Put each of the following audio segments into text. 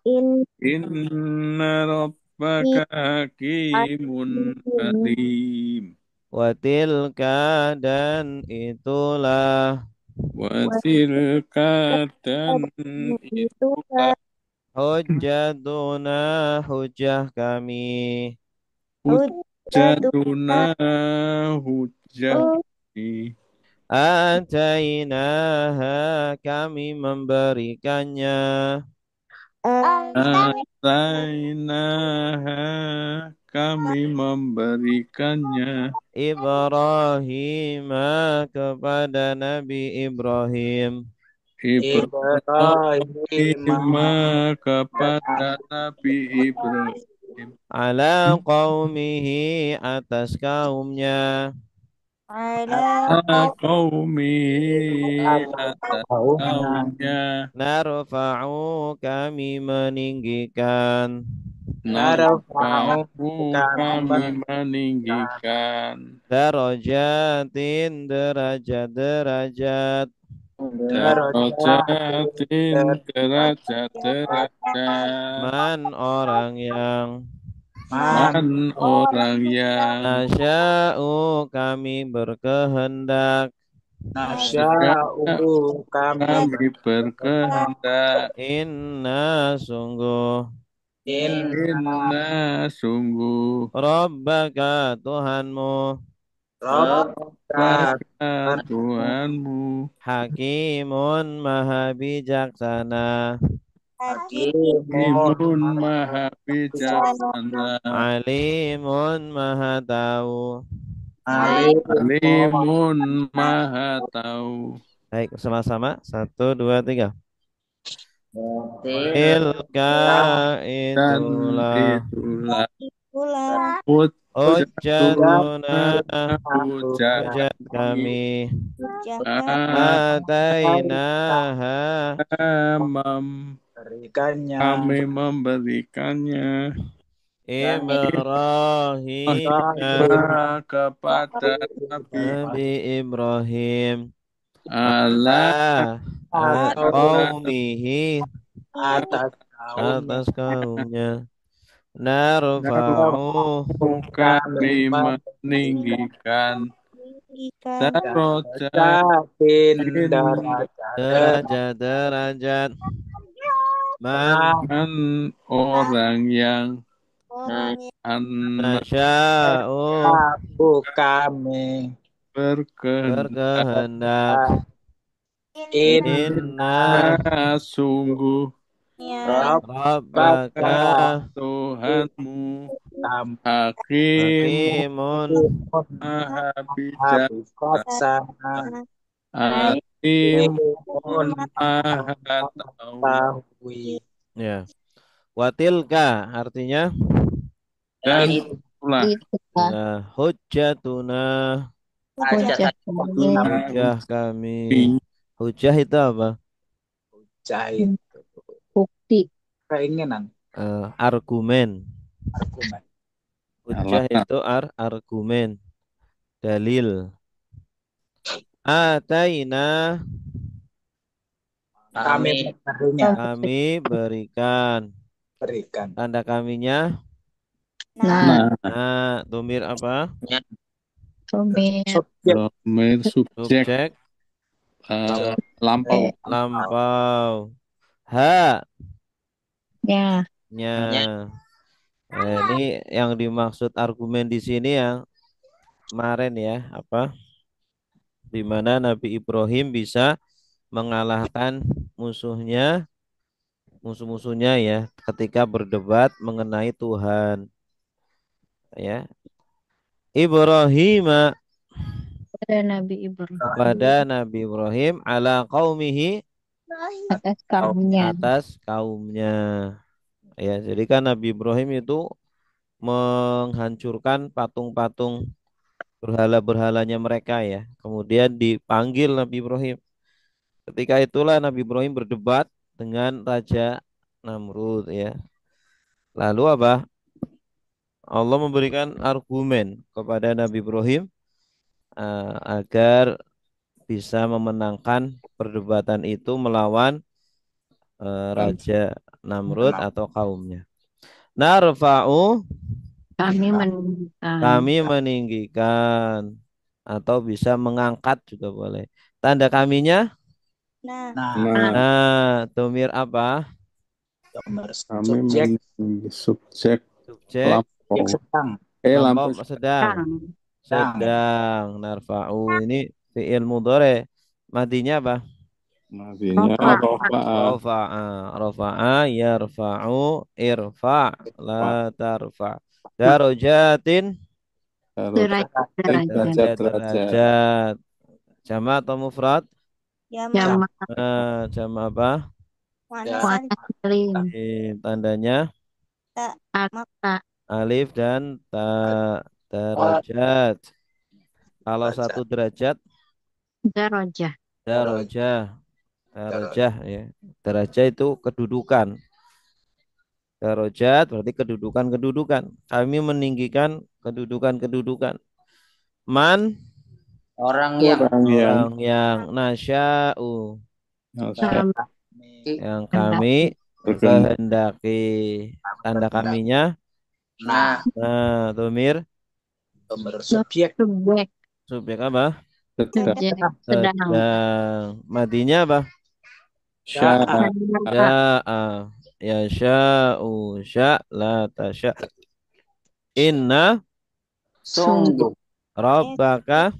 Ini Inna rabbaka hakimun alim. Watilka dan itulah Watilka dan itulah hujjatuna hujjah kami. hujjatuna hujjah. Atainaha kami memberikannya. Atainaha kami memberikannya Ibrahim kepada Nabi Ibrahim. Ibrahim Ibrahim kepada Nabi Ibrahim Ala qaumihi atas kaumnya. ala qaumi atas kaumnya kaumnya Narfa'u kami meninggikan. narfa'u narfa'u kami kami meninggikan meninggikan Darajatin derajat-derajat. darajatin darajatin derajat derajat derajat Man orang yang man man orang yang nasya'u kami berkehendak. nasya'u kami kami berkehendak Inna sungguh inna inna sungguh Rabbaka Tuhanmu rabbaka Baka Tuhanmu Hakimun maha bijaksana. hakimun Imun maha bijaksana Alimun maha tahu. alimun Alimun maha tahu Baik, sama-sama. Satu, dua, tiga. Tilka tilka dan itulah itulah dan hujjatuna hujat hujat kami kami. Atainaha berikannya kami memberikannya Ibrahim kepada Nabi Nabi Ibrahim Allah ala atau qaumihi atas kaumnya atas kaumnya narfa'u kami kami meninggikan darajat darajatin derajat derajat-derajat man dengan orang yang anak nasya'u aku kami berkehendak berkehendak. inna Inna sungguh rabbaka rabbaka Tuhanmu kami hakim hakimun maha bijaksana bijaksana alim alimun maha tahu mengetahui ya. Watilka artinya dan itulah hujjatuna hajat hujjah kami. Hujjah itu apa? jahit Bukti. keinginan Argumen. argumen Hujjah itu argumen, dalil. Ataina kami memberinya kami berikan. berikan Tanda kaminya Nah, domir apa? Sumir. subjek domir subjek Subjek lampau lampau. Ha Ya, nya. Ini yang dimaksud argumen di sini yang kemarin ya, apa? Di mana Nabi Ibrahim bisa mengalahkan musuh-musuhnya ya ketika berdebat mengenai Tuhan ya. Ibrahim pada Nabi kepada Ibrahim Nabi Ibrahim ala qaumihi atas kaumnya. atas kaumnya ya. Jadi kan Nabi Ibrahim itu menghancurkan patung-patung berhala-berhalanya mereka ya. Kemudian dipanggil Nabi Ibrahim. Ketika itulah Nabi Ibrahim berdebat dengan Raja Namrud ya. Lalu apa? Allah memberikan argumen kepada Nabi Ibrahim agar bisa memenangkan perdebatan itu melawan Raja Namrud atau kaumnya. Narfa'u, Kami meninggikan. kami meninggikan atau bisa mengangkat juga boleh. Tanda kaminya, Nah, Nah, domir apa? nomor kami subjek meninggi subjek Subjek, yang lampau. sedang. kelompok Lampu sedang. Sedang. Sedang. Narfa'u ini fi'il mudhari. Madinya apa? matinya Rofa. rofa'a. Rafa'a. Rafa'a yarfa'u irfa' la tarfa'. Darajatin, Derajat. Derajat-derajat. derajat. Jama atau mufrad? Jama. Jama apa? Ya, Mu'anatsalin. Tandanya Akta. alif dan ta. Derajat. Kalau satu derajat, Darajah. darajah. Darajah ya. Darajah itu kedudukan. Darajat berarti kedudukan-kedudukan. Kami meninggikan kedudukan-kedudukan. Man, Orang yang Orang yang orang yang nasya'u, Kami yang hendaki. kami berkehendak kehendaki. Tanda kaminya, nah, domir, nomor subjek Subjek. subjek apa? sedang Subjek. Sedang. Sedang. Madinya apa? sya'a Sya'a. Ya sya'u sya' la tasya'. Inna sungguh rabbaka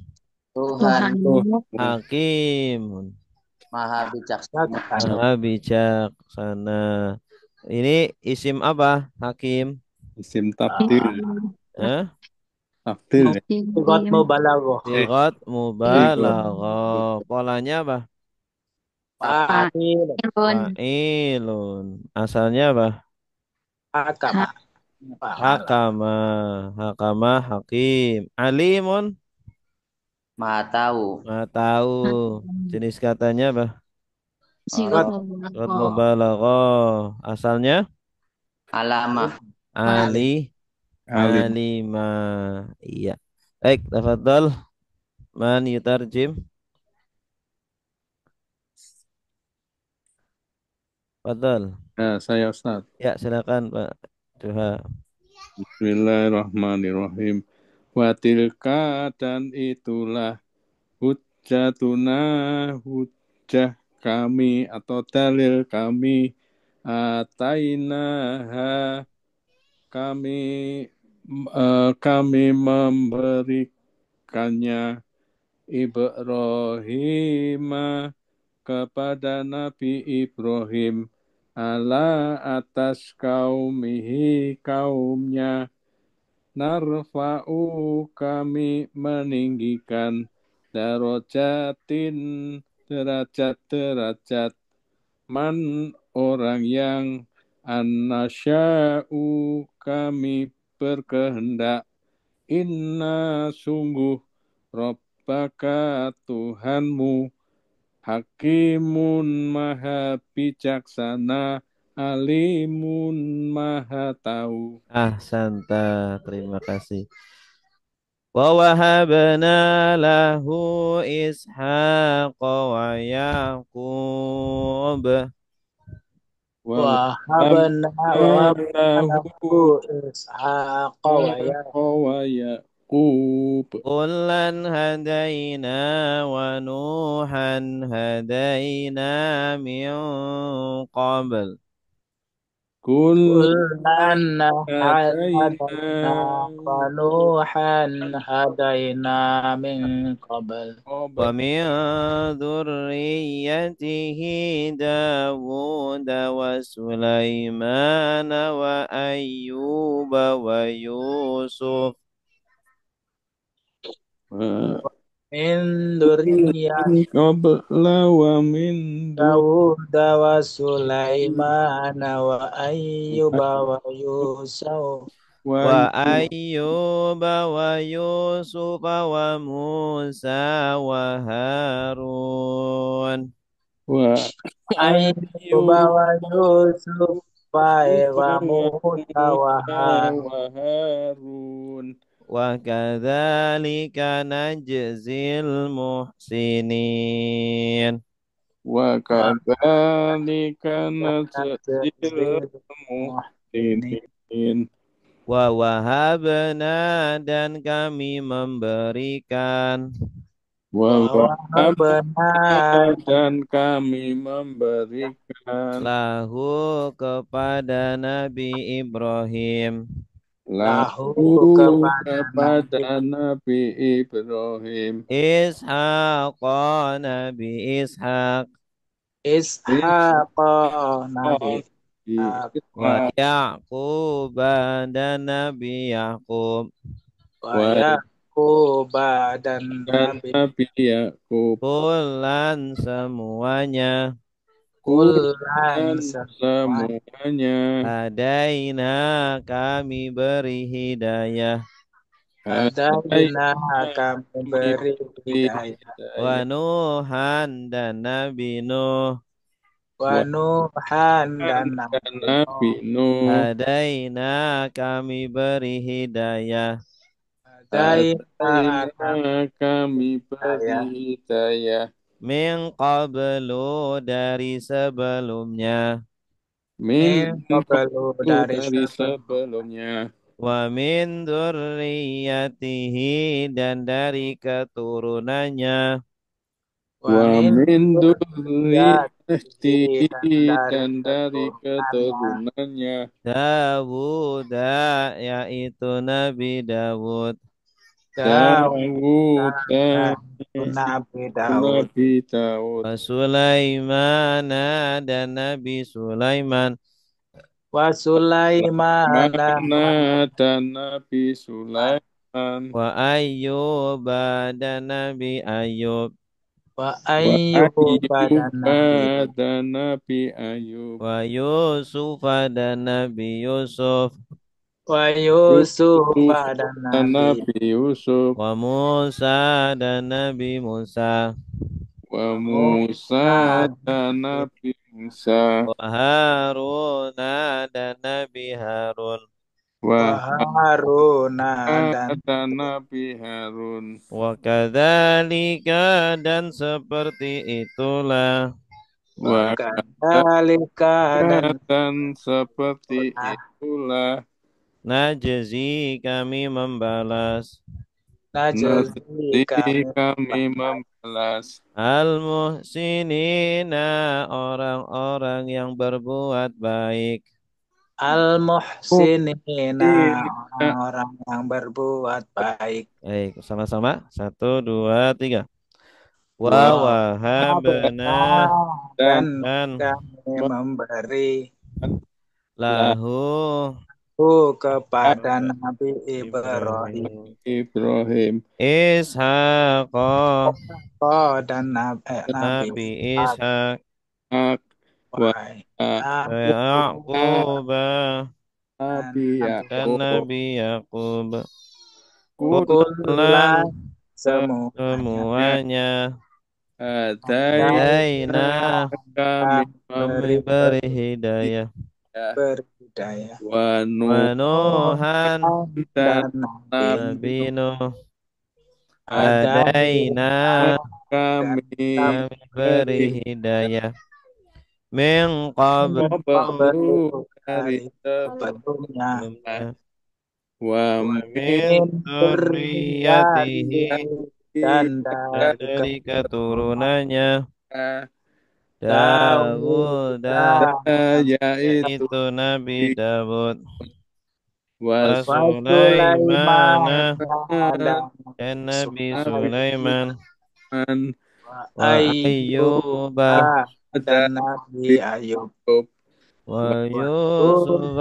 Tuhan Tuhanmu hakimun. maha bijaksana. Maha bijaksana. Ini isim apa? Hakim. isim tabdil. Eh? Tabdil. Sigot mubalaghah. Sigot mubalaghah. Polanya apa? Fa'il. Fa'ilun. Asalnya apa? Hakama. Hakama. Hakama hakim. Alimun. Maha tahu. Nggak tahu. Jenis katanya apa? Sigot Sigot mubalaghah. mubalaghah. Asalnya Alamah ali. Alim. Alima. Iya. Baik, tafadhol. Man yutarjim. Fadhol. Ya, saya Ustaz. Ya, silakan Pak Duha. Bismillahirrahmanirrahim. Watilka dan itulah hujjatuna hujjah kami atau dalil kami atainaha kami kami memberikannya Ibrahim kepada Nabi Ibrahim ala atas kaumnya narfa'u kami meninggikan darajatin derajat-derajat man orang yang anasya'u kami berkehendak inna sungguh Rabbaka Tuhanmu Hakimun maha bijaksana alimun maha tahu. Santa, terima kasih. Wa wahabna lahu ishaq wa yaqub. Wahabna lahu Ishaqa wa Yaqub. Kullan hadaina wa nuhan hadaina min qabl. Kullan Hadaina hadaina wa Nuhan hadaina min qabl. Wa min dzurriyyatihi Dawud wa Sulaiman wa Ayyub wa Yusuf. Min dzurriyyati qabla wa min Dawud wa Sulaiman wa Ayyub wa Yusuf Wa Ayyub wa Yusuf wa Musa wa Harun. wa Ayyub wa Yusuf wa Musa wa Harun. Wa kadzalika najzil muhsinin. wa kadzalika najzil Najzil muhsinin. Wa wahabna dan kami memberikan Wa wahabna dan kami memberikan lahu kepada Nabi Ibrahim lahu lahu kepada kepada Nabi Ibrahim Ishaq Nabi Ishaq Ishaq Nabi wa Ishaq Yaqub dan Nabi Yaqub wa Yakub dan dan Nabi Nabi Yakub kulan semuanya Kulan dan semua semuanya hadaina kami beri hidayah Hadaina kami beri hidayah wa Nuhan dan Nabi Nuh wa Nuhan dan Nabi Nuh hadaina kami beri hidayah Hadaina kami beri hidayah min qablu dari sebelumnya min qablu dari dari sebelumnya wa min dzurriyyatihi dan dari keturunannya wa min min dzurriyyatihi dzurriyyatihi dan dan dari keturunannya keturunannya Dawud yaitu Nabi Dawud Dawud dan Nabi Daud Nabi Daud wa Sulaiman dan Nabi Sulaiman wa Sulaiman Mana dan Nabi Sulaiman wa Ayyub dan Nabi Ayyub wa wa Ayyub dan Nabi Ayyub dan Nabi Ayub wa Yusuf dan Nabi Yusuf wa Yusuf dan dan Nabi Nabi Yusuf wa Musa dan Nabi Musa wa Musa dan Nabi Musa wa Harun dan Nabi Harun wa wa Harun dan Nabi Harun wa kadzalika dan seperti itulah wa kadzalika dan seperti itulah najzi kami membalas najzi kami membalas al-muhsinina orang-orang yang berbuat baik al-muhsinina orang-orang yang berbuat baik baik sama-sama 1 2 3 wa Wa wahabna dan dan kami memberi lahu kepada Nabi Ibrahim Ibrahim Ishaq dan Nabi Nabi Ishaq Ak wa Yaqub Nabi dan Yakub Nabi Yaqub kulan semuanya Hadaina kami kami beri hidayah berhidayah wa wa Nuhan dan Nabi Nuh Hadaina kami kami beri hidayah min qablu dari sebelumnya wa min dzurriyyatihi dan dari keturunannya Daud Dawud yaitu itu Nabi Dawud wa wa Sulaiman dan Nabi Sulaiman wa Ayyub dan Nabi Ayub wa Yusuf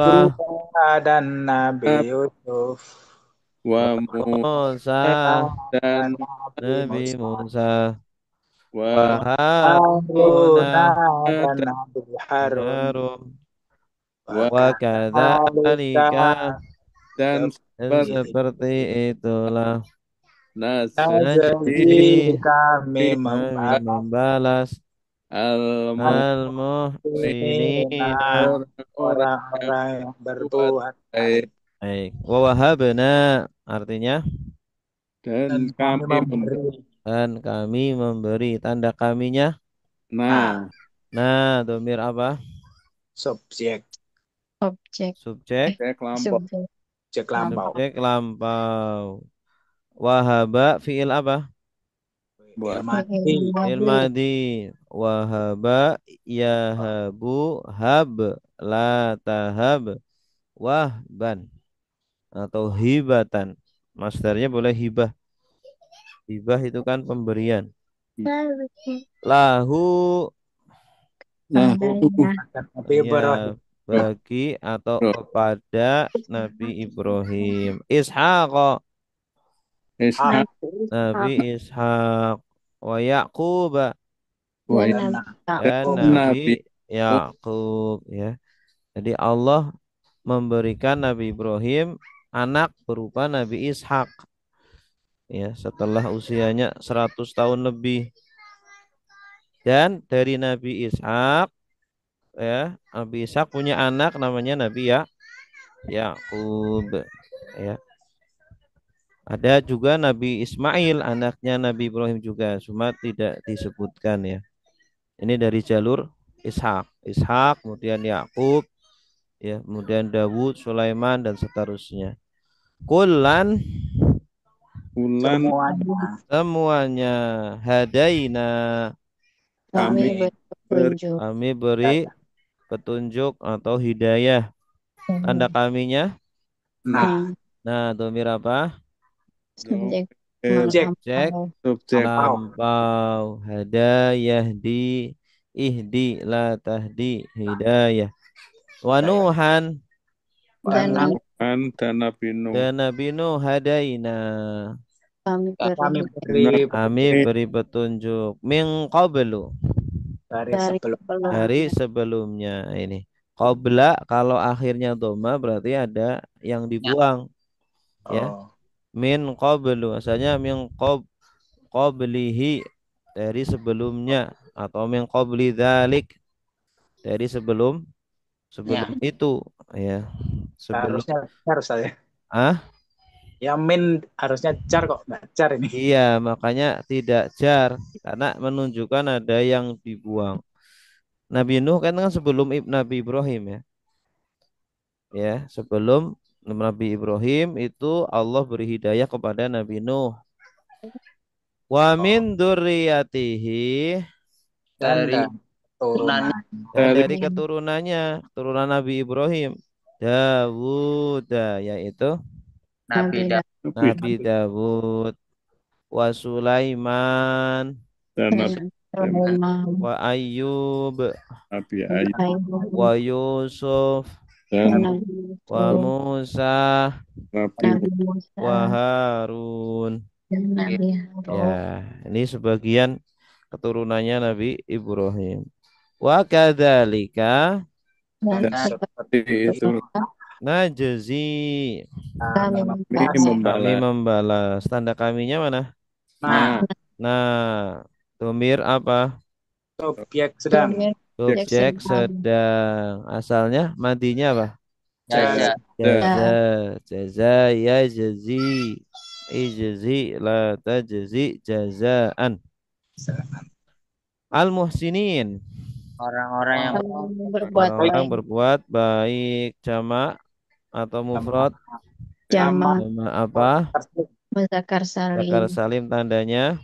dan Nabi Yusuf wa Musa dan Nabi Musa wa wa Harun dan Nabi Harun wa kadzalika dan dan seperti itulah nasri kami membalas al-muhsinina orang-orang yang berbuat baik baik wa wahabna artinya dan kami memberi dan kami memberi tanda kaminya Nah. Nah, domir apa? Subjek. Objek. Subjek. Cek lampau. Subjek. Subjek lampau. Subjek lampau. Wahaba fiil apa? Buat. Ilmati. Fiil madi. Wahaba yahabu hab la tahab wahban atau hibatan. Masdarnya boleh hibah. Hibah itu kan pemberian. Lahu Nah. Akan Nabi Ibrahim. ya bagi atau kepada Nabi Ibrahim. Ishaq Ishak. Nabi Ishaq wa Yaqub Wa Dan dan Nabi. Nabi Yakub ya. Jadi Allah memberikan Nabi Ibrahim anak berupa Nabi Ishak ya setelah usianya 100 tahun lebih. Dan dari Nabi Ishak ya, Nabi Ishak punya anak namanya Nabi Yakub ya. Ada juga Nabi Ismail anaknya Nabi Ibrahim juga, cuma tidak disebutkan ya. Ini dari jalur Ishak, kemudian Yakub, ya, kemudian Dawud, Sulaiman dan seterusnya. Kulan Bulan semuanya hadaina kami berpetunjuk. kami beri petunjuk atau hidayah. Tanda kaminya Nah, nah domir apa? Subjek. Subjek subjek lampau hadayah di ihdi la tahdi hidayah wa nuhan Dan dan Nabi Nuh. dan Nabi Nuh hadaina kami kami beri beri kami beri petunjuk min qablu dari dari sebelum dari sebelumnya. Ini qabla kalau akhirnya doma berarti ada yang dibuang ya. Oh, Min qablu asalnya min qablihi dari sebelumnya atau min qabli dzalik dari sebelum itu ya. Sebelum harusnya jar saya. ah Ya min harusnya jar kok nggak jar ini. iya makanya tidak jar karena menunjukkan ada yang dibuang. Nabi Nuh kan sebelum Nabi Ibrahim ya. Ya, sebelum Nabi Ibrahim itu Allah beri hidayah kepada Nabi Nuh. Wa min dzurriyyatihi Dari turunan dan Dari dari keturunan Nabi Ibrahim Dawud yaitu Nabi Daud Nabi Dawud wa Sulaiman dan dan Sulaiman wa Ayyub Nabi Ayub wa Yusuf dan wa Musa Nabi Nabi Musa wa Harun. dan Nabi Harun. Ya, ini sebagian keturunannya Nabi Ibrahim. Wa kadzalika Dan Dan seperti itu najzi kami kami membalas kami membalas. membalas. Tanda kaminya mana? nah Nah, domir apa? subjek sedang domir Subjek sedang. sedang. Asalnya madinya apa? Jaza Jaza. Jaza ya jazi. Ijzi la tajzi jazaan. Al muhsinin. orang-orang yang Berbuat Orang-orang baik. berbuat baik. Jamak atau mufrad? Jama Jamak apa? Muzakar Zakar salim. salim tandanya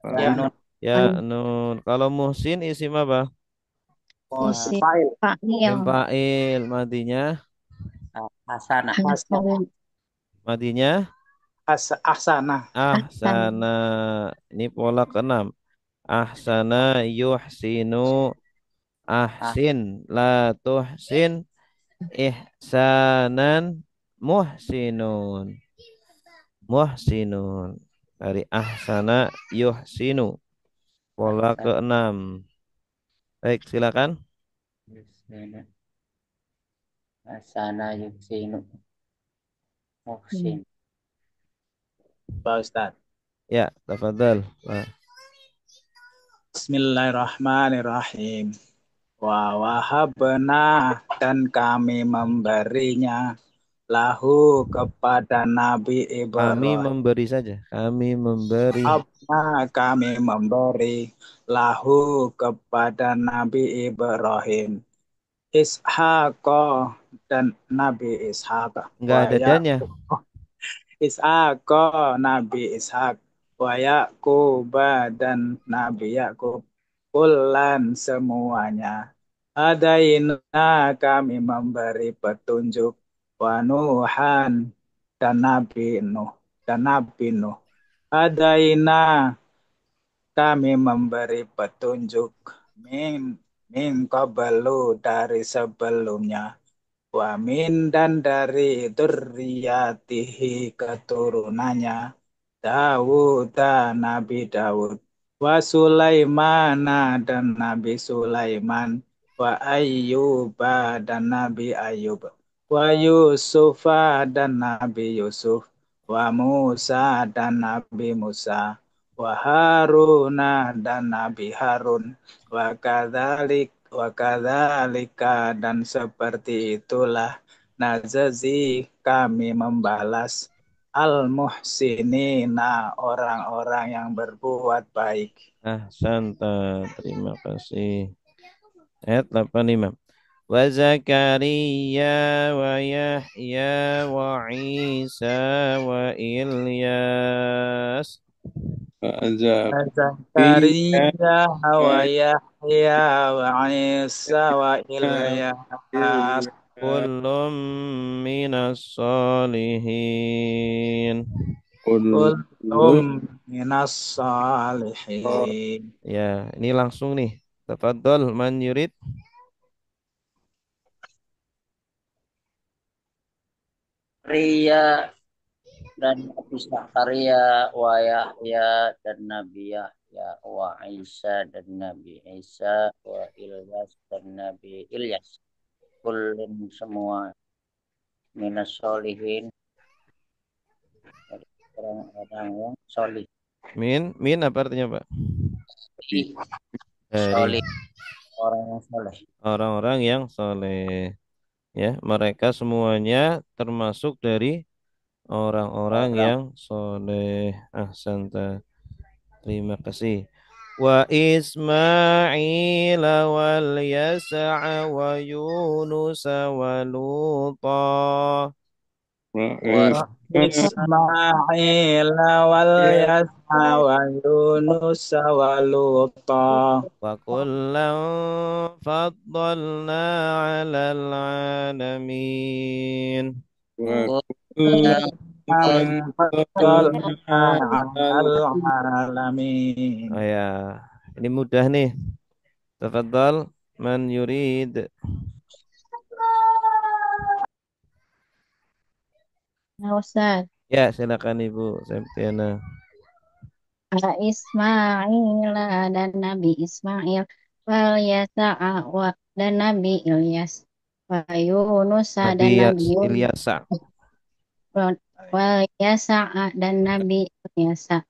ya ya nun. Kalau muhsin isim apa? Isi fa'il fa'il. Fa'il madinya Hasanah madinya ahsana ahsana. Ini pola keenam. Ahsana yuhsinu ahsin la tuhsin ihsanan muhsinun dari ahsana yuhsinu pola keenam. Baik, silakan. Hasanah Yuksinu Muhsin Pak Ustaz. Ya, tafadhal. Wah. lahu kepada Nabi Kami Ibrahim. memberi saja. Kami memberi. Kami memberi lahu kepada Nabi Ibrahim Ishaq dan Nabi Ishaq Enggak wa ada dannya. Ishaq Nabi Ishaq wa Yaqub dan Nabi Yakub kullan semuanya adaina kami memberi petunjuk wa Nuhan dan Nabi Nuh adaina kami memberi petunjuk min qablu dari sebelumnya wa min dan dari dzurriyyatihi keturunannya Dawud dan Nabi Dawud wa Sulaimana dan Nabi Sulaiman wa Ayyuba dan Nabi Ayub wa Yusufa dan Nabi Yusuf wa Musa dan Nabi Musa wa Haruna dan Nabi Harun wa kadzalika dan seperti itulah nazazi kami membalas al-muhsinina orang-orang yang berbuat baik. Ahsanta, terima kasih. Ayat 85. Wa Zakaria wa Yahya wa Isa wa Ilyas. Zakaria wa Yahya wa Isa wa Ilyas Kullum minas salihin. kullum minas salihin. Ya, ini langsung nih. Tafadhol man yurid. Ria dan Nabi Zakaria wa Yahya dan Nabi Yahya wa Isa dan Nabi Isa wa Ilyas dan Nabi Ilyas. Kullun semua minas solihin dari orang-orang yang solih. Min apa artinya, Pak? Solih, orang yang soleh. Orang-orang yang soleh. Ya, mereka semuanya termasuk dari orang-orang yang soleh. Ahsanta. Terima kasih. Wa Ismail wal Yas'a wa Yunus wa Luta. Wa Ismail wal Yas'a wa Yunus wa Luta Wa kullan faddalna 'alal 'alamin. alamin. Oh ya, ini mudah nih. Tafadhal man yurid. Nah, Ustaz. Ya, silakan Ibu Septiana. Ala Ismail dan Nabi Ismail wal Yasa'a dan Nabi Ilyas wa Yunus dan Nabi Yunus Ilyasa. wal Yasa'a dan Nabi Ilyasa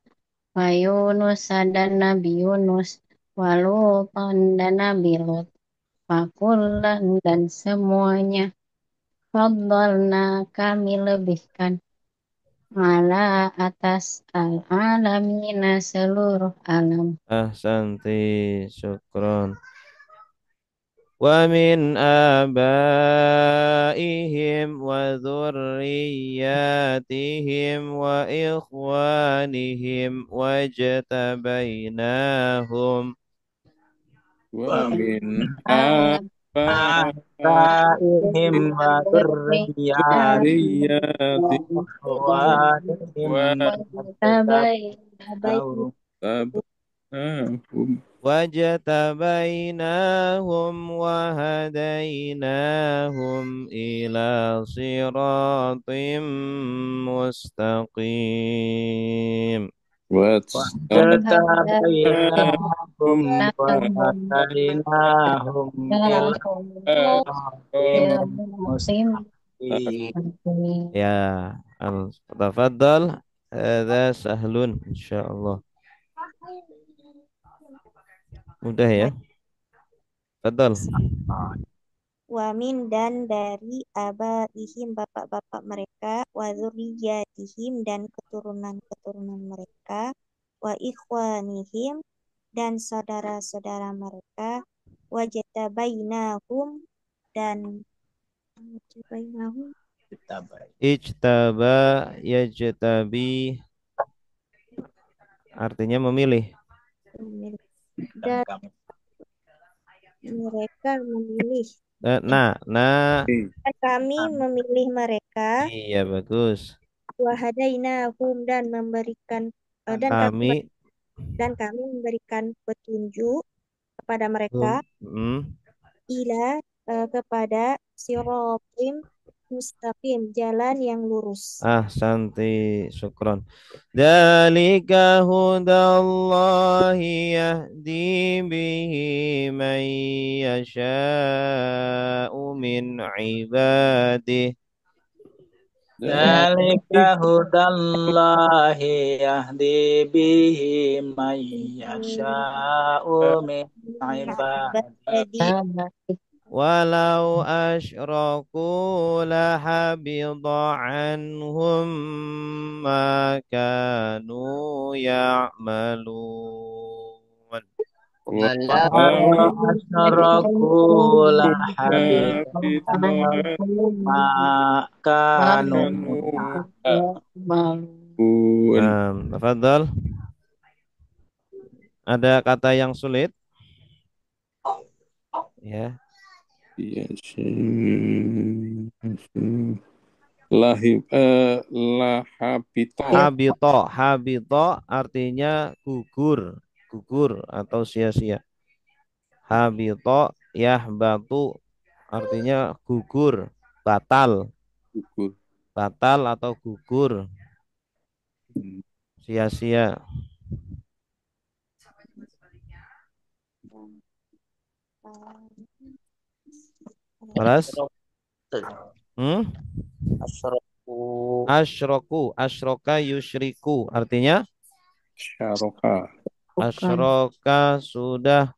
wa Yunus dan Nabi Yunus wa Lutan dan Nabi Lut wa kullan dan semuanya faddalna kami lebihkan ala atas al-alamina seluruh alam. Ahsanti, syukron. Wa min abaihim wa dzurriyyatihim wa ikhwanihim wajtabainahum. Wa min Abaihim wa dzurriyyatihim wa wajtabainahum wa hadainahum ila siratim mustaqim. wajtabainahum wa hadainahum ila siratim mustaqim. Ya, tafadhal. Hadza sahlun insyaallah. Mudah ya. Tafadhal. Wamin dan dari abaihim bapak-bapak mereka, wa dzurriyyatihim dan keturunan-keturunan mereka, wa ikhwanihim dan saudara-saudara mereka, wajtabainahum dan wajtabainahum Kita baik. Ijtaba yajtabi artinya memilih. dan mereka memilih Nah, dan kami memilih mereka iya bagus. wahadainahum dan memberikan Kami dan kami memberikan petunjuk kepada mereka ila kepada siratim mustaqim, jalan yang lurus. Santi syukron. Dzalika hudallahi yahdi bihi man yasha'u min ibadihi. Dzalika hudallahi yahdi bihi man yasha'u min ibadihi. Jadi Walau asyraku lahabidha anhum ma kanu ya'malun. Walau Asyaraku lahabit ma kanu. Tafadhal. Ada kata yang sulit? Ya. Habito artinya gugur atau sia-sia. Habito yahbatu artinya gugur, batal atau gugur, sia-sia. Paras? Asyroka yusyriku artinya asyroka sudah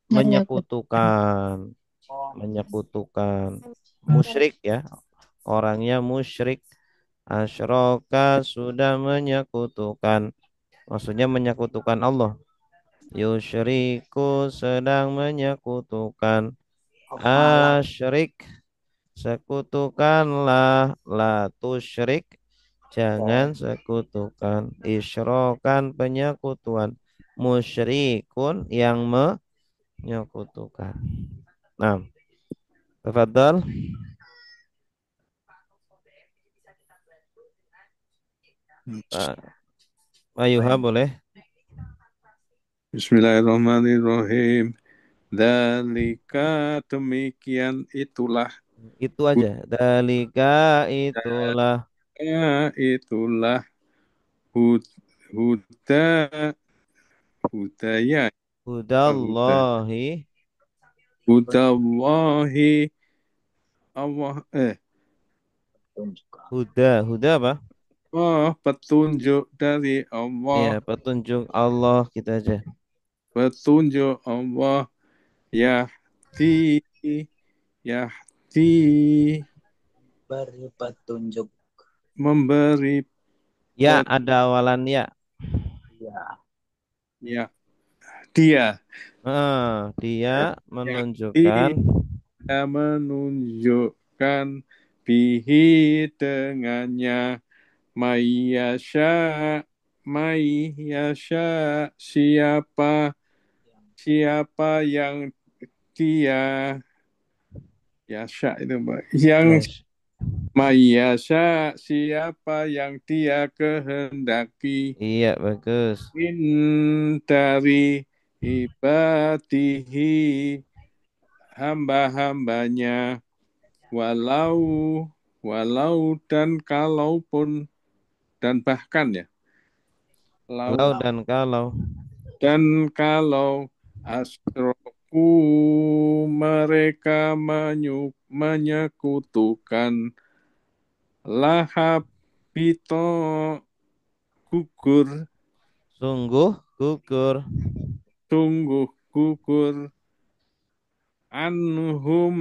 menyekutukan musyrik ya, orangnya musyrik. Asyroka sudah menyekutukan, maksudnya menyekutukan Allah. Yusyriku sedang menyekutukan. Asyrik sekutukanlah, la tusyrik jangan sekutukan, isyrokan penyekutuan, musyrikun yang menyekutukan. Nah, tafadhal. Ayuha boleh. Bismillahirrahmanirrahim. Dalika demikian itulah. Itu aja. Dalika itulah. Itulah hudaya. Hudallahi. Hudallahi. Allah Huda apa? Petunjuk dari Allah. Ya, petunjuk Allah kita aja. Petunjuk Allah. Yahdi. Beri petunjuk. Memberi. Ya, ada awalan ya. Ya. Dia menunjukkan. Dia menunjukkan bihi dengannya Mayyasha siapa yang dia yasha itu Mbak, yang Mayyasha siapa yang dia kehendaki. Iya bagus. Dari ibadihi hamba-hambanya, walau dan kalaupun dan bahkan ya, Walau dan kalau asroku mereka menyekutukan lahabito gugur, sungguh gugur anhum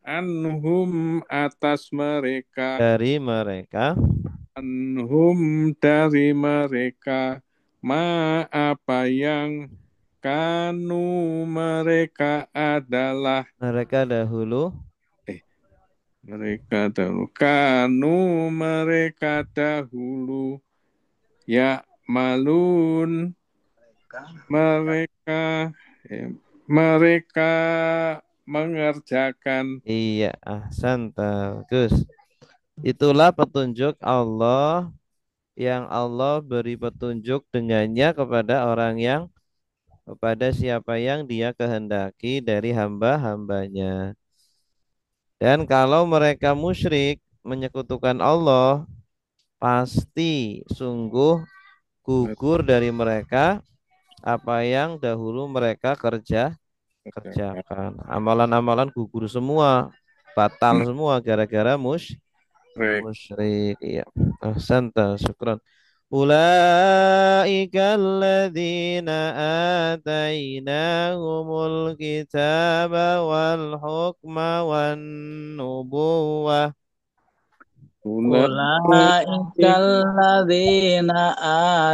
anhum atas mereka, dari mereka, anhum dari mereka, ma apa yang kanu mereka adalah, mereka dahulu eh mereka dahulu, kanu mereka dahulu, ya malun mereka, eh, mereka mengerjakan. iya, ahsanta, Gus. Itulah petunjuk Allah yang Allah beri petunjuk dengannya kepada orang yang kepada siapa yang Dia kehendaki dari hamba-hambanya. Dan kalau mereka musyrik menyekutukan Allah, pasti sungguh gugur dari mereka apa yang dahulu mereka kerjakan. Amalan-amalan gugur semua, batal semua gara-gara musyrik. Iya. Ahsanta, syukran. Ulaika alladzina atainahumul kitaba wal hukma wan nubuwah. Ulaika alladzina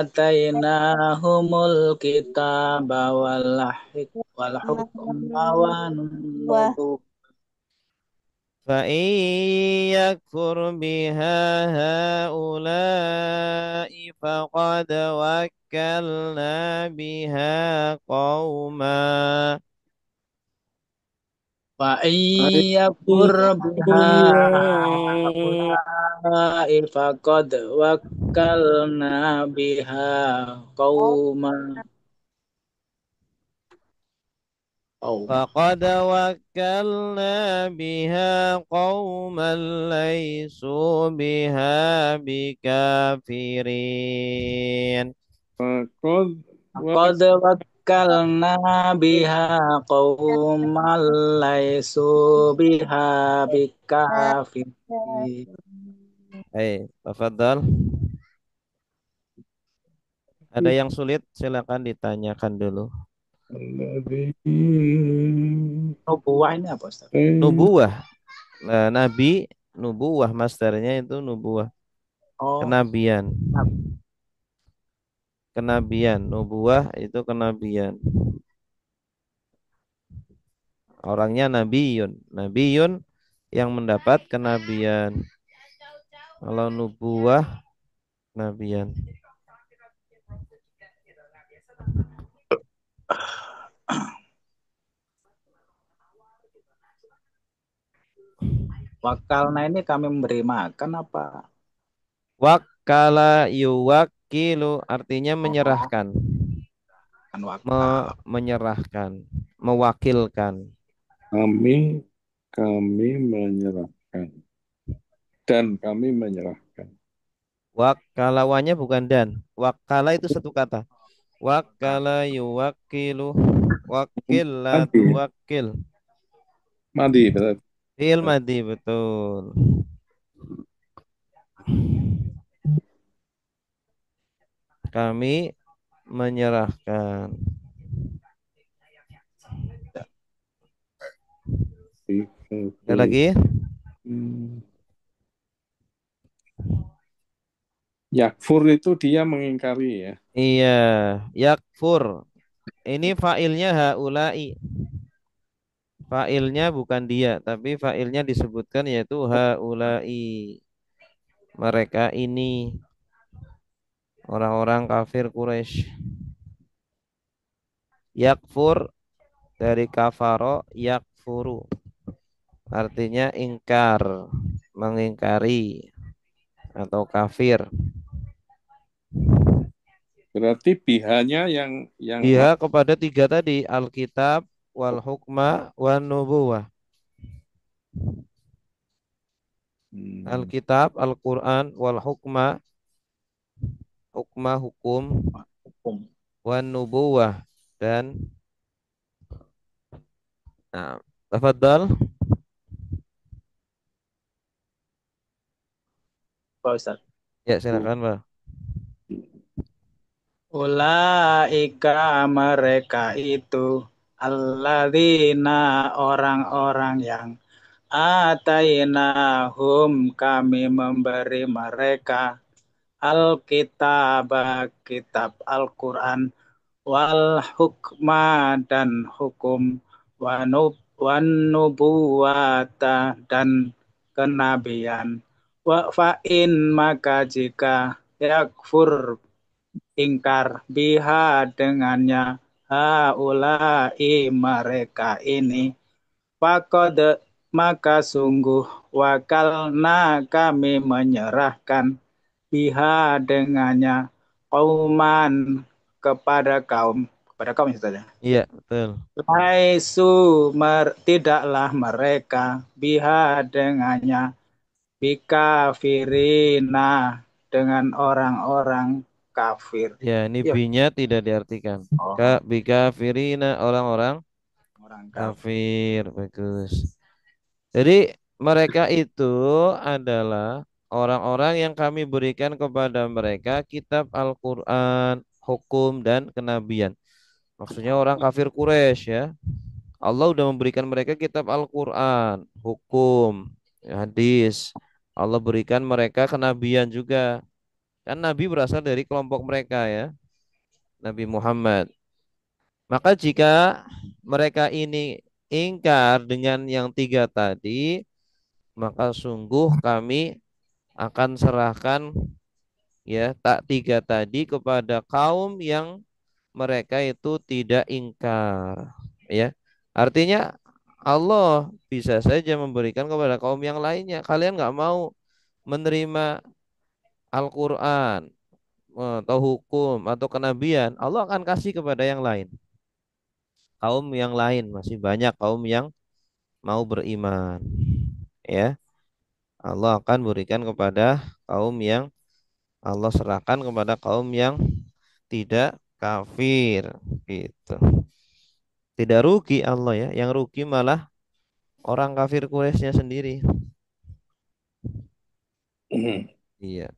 atainahumul kitaba wal hukma wan Wah, nubuwah. فإن يكفر بها هؤلاء فقد وكلنا بها قوما Wa yakfur biha haulai faqad wakkalna biha oh, qauman. Oh, فقد وكلنا بها قوما ليسوا بها بكافرين Fakod qad wakkalna biha qauman laisu biha bikafirin. Tafadhal. Ada yang sulit silakan ditanyakan dulu. Nubuwah ini apa, Ustaz? Nubuwah. Nabi, nubuwah masternya itu nubuwah, Oh, kenabian. Kenabian, nubuwah itu kenabian. Orangnya nabiun, nabiun yang mendapat kenabian. Kalau nubuwah, kenabian. wakalna ini kami memberi makan apa? Wakala yuwakilu artinya Oh, menyerahkan, kan wakal. menyerahkan, mewakilkan. kami kami menyerahkan dan kami menyerahkan. Wakalawannya bukan dan. Wakala itu satu kata. Wakal. Wakala yuwakilu, wakil la Madi, tuwakil. madi berarti. Fi'il madi betul. Kami menyerahkan. Ada lagi? Hmm. Yakfur itu dia mengingkari ya. Iya, yakfur. Ini fa'ilnya haulai. Fa'ilnya bukan dia, tapi fa'ilnya disebutkan yaitu haulai. Mereka ini orang-orang kafir Quraisy. Yakfur dari kafaro yakfuru. Artinya ingkar, mengingkari atau kafir. Berarti bihanya yang Dia kepada tiga tadi, Alkitab, wal hukma, wan nubuwah. Hmm. Alkitab, Al-Quran, wal hukma, hukma hukum, Hukum. wan nubuwah dan nah, tafadhal. Pak Ustaz. Ya, silakan, Pak. Ulaika mereka itu alladzina orang-orang yang atainahum kami memberi mereka Alkitab, kitab Al-Quran, wal hukma dan hukum, wan nubuwata dan kenabian. Wa fa'in maka jika yakfur ingkar biha dengannya haulai mereka ini faqad maka sungguh wakalna kami menyerahkan biha dengannya kauman kepada kaum saja. Iya, betul. Tidaklah mereka biha dengannya bikafirina dengan orang-orang kafir. Ya, ini Ya. B-nya tidak diartikan. Oh, Bikafirina orang-orang orang kafir. Bagus. Jadi mereka itu adalah orang-orang yang kami berikan kepada mereka kitab Al-Quran, hukum dan kenabian. Maksudnya orang kafir Quraisy ya. Allah udah memberikan mereka kitab Al-Quran, hukum, hadis. Allah berikan mereka kenabian juga. Kan Nabi berasal dari kelompok mereka ya, Nabi Muhammad. Maka jika mereka ini ingkar dengan yang tiga tadi, maka sungguh kami akan serahkan ya tak tiga tadi kepada kaum yang mereka itu tidak ingkar ya. Artinya Allah bisa saja memberikan kepada kaum yang lainnya. Kalian nggak mau menerima Al-Quran atau hukum atau kenabian, Allah akan kasih kepada yang lain. Kaum yang lain masih banyak kaum yang mau beriman. Ya, Allah akan berikan kepada kaum yang Allah serahkan kepada kaum yang tidak kafir gitu. Tidak rugi Allah ya, yang rugi malah orang kafir Quraisynya sendiri. Iya.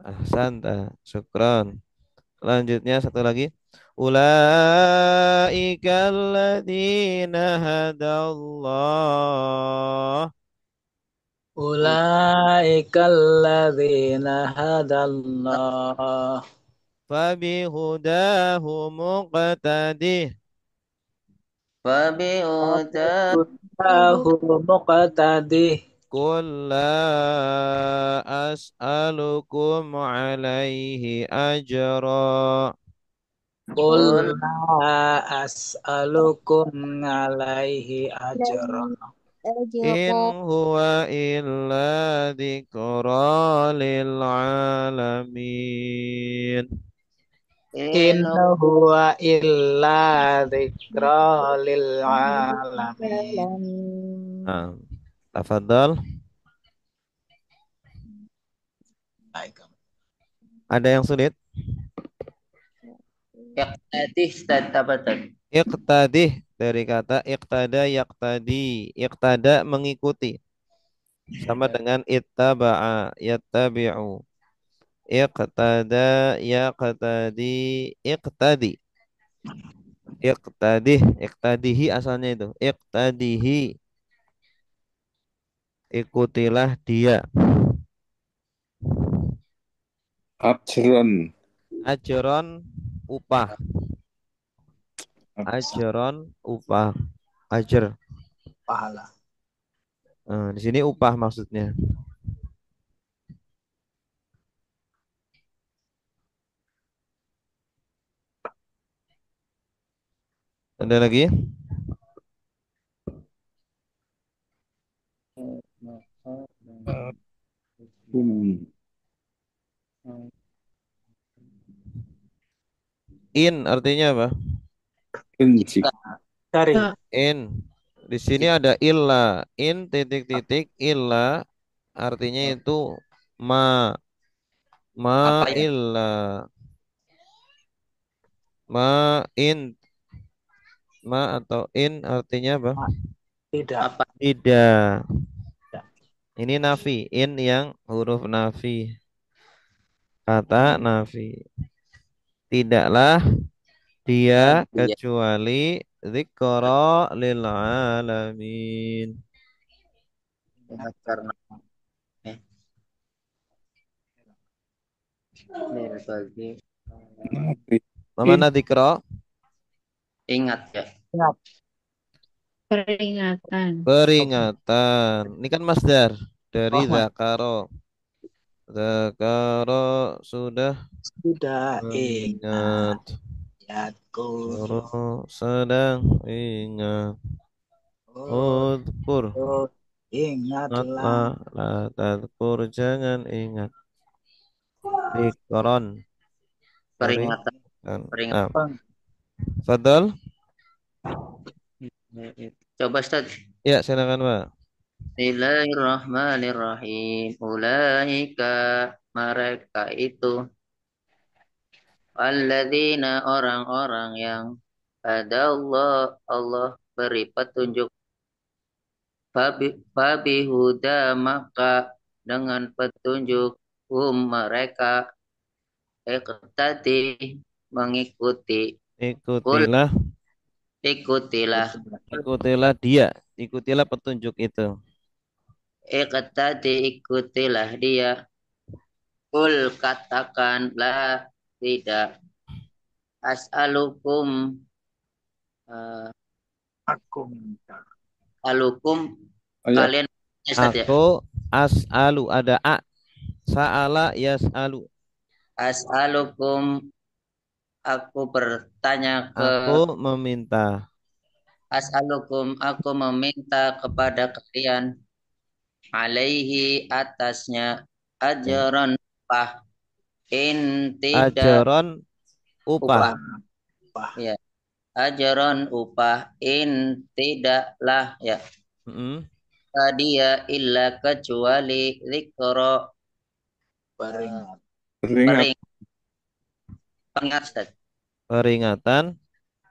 Ahsanta, syukran. Selanjutnya satu lagi. Ulaika alladzina hadallah. Ulaika alladzina hadallah Fabihudahu muqtadih. فبهداه muqtadih Qul la as'alukum alaihi ajra. Qul la as'alukum alaihi ajra In huwa illa dzikra lil alamin. in huwa illa dzikra lil alamin. Nah, tafadhal. Baik. Ada yang sulit? يقتدي تثبتا Iqtadih dari kata iqtada yaqtadi. Iqtada mengikuti. Sama dengan ittaba'a yattabi'u. Iqtada yaqtadi iqtadi. Iqtadih, iqtadihi asalnya itu. Iqtadihi, ikutilah dia. Ajron. Ajron upah. Ajron upah. Ajar. Pahala. Di sini upah maksudnya. Ada lagi? In artinya apa? Benci. Cari. In. Di sini ada illa. In titik-titik illa artinya itu ma. Ma apa ya? illa. Ma in. Ma atau in artinya apa? Tidak. Apa? Tidak. Ini nafi. In yang huruf nafi. Kata nafi. Tidaklah dia Iya. kecuali dzikra lil alamin. Ingat karena eh bagi Nabi. Mana dzikra? ingat ya. Ingat. Peringatan. Peringatan. Ini kan masdar dari Oh, Mas. zakaro. Zakaro sudah Sudah mengingat. ingatku. Zoro sedang ingat. Oh, Udkur. oh, ingatlah. Ingatlah. La tadkur. Jangan ingat. Dzikron. Peringatan. Peringatan. Nah, Peringatan. Fadal. Coba Ustaz. Ya, silakan, Pak. Bismillahirrahmanirrahim. Ulaika mereka itu alladzina orang-orang yang ada Allah beri petunjuk fabi huda maka dengan petunjuk mereka tadi mengikuti kul Ikutilah. ikutilah Ikutilah dia. Ikutilah petunjuk itu. tadi ikutilah dia kul katakanlah tidak as'alukum uh, Aku minta. alukum Oh ya, kalian Ustaz ya Aku as'alu. Ada a. Sa'ala yas'alu. as'alukum aku bertanya ke Aku meminta. as'alukum aku meminta kepada kalian alaihi atasnya ajaran upah in tidak Ajaron upah. upah ya ajaran upah in tidaklah ya Mm-mm. dia illa kecuali zikra Peringat. peringat. peringatan Peringatan.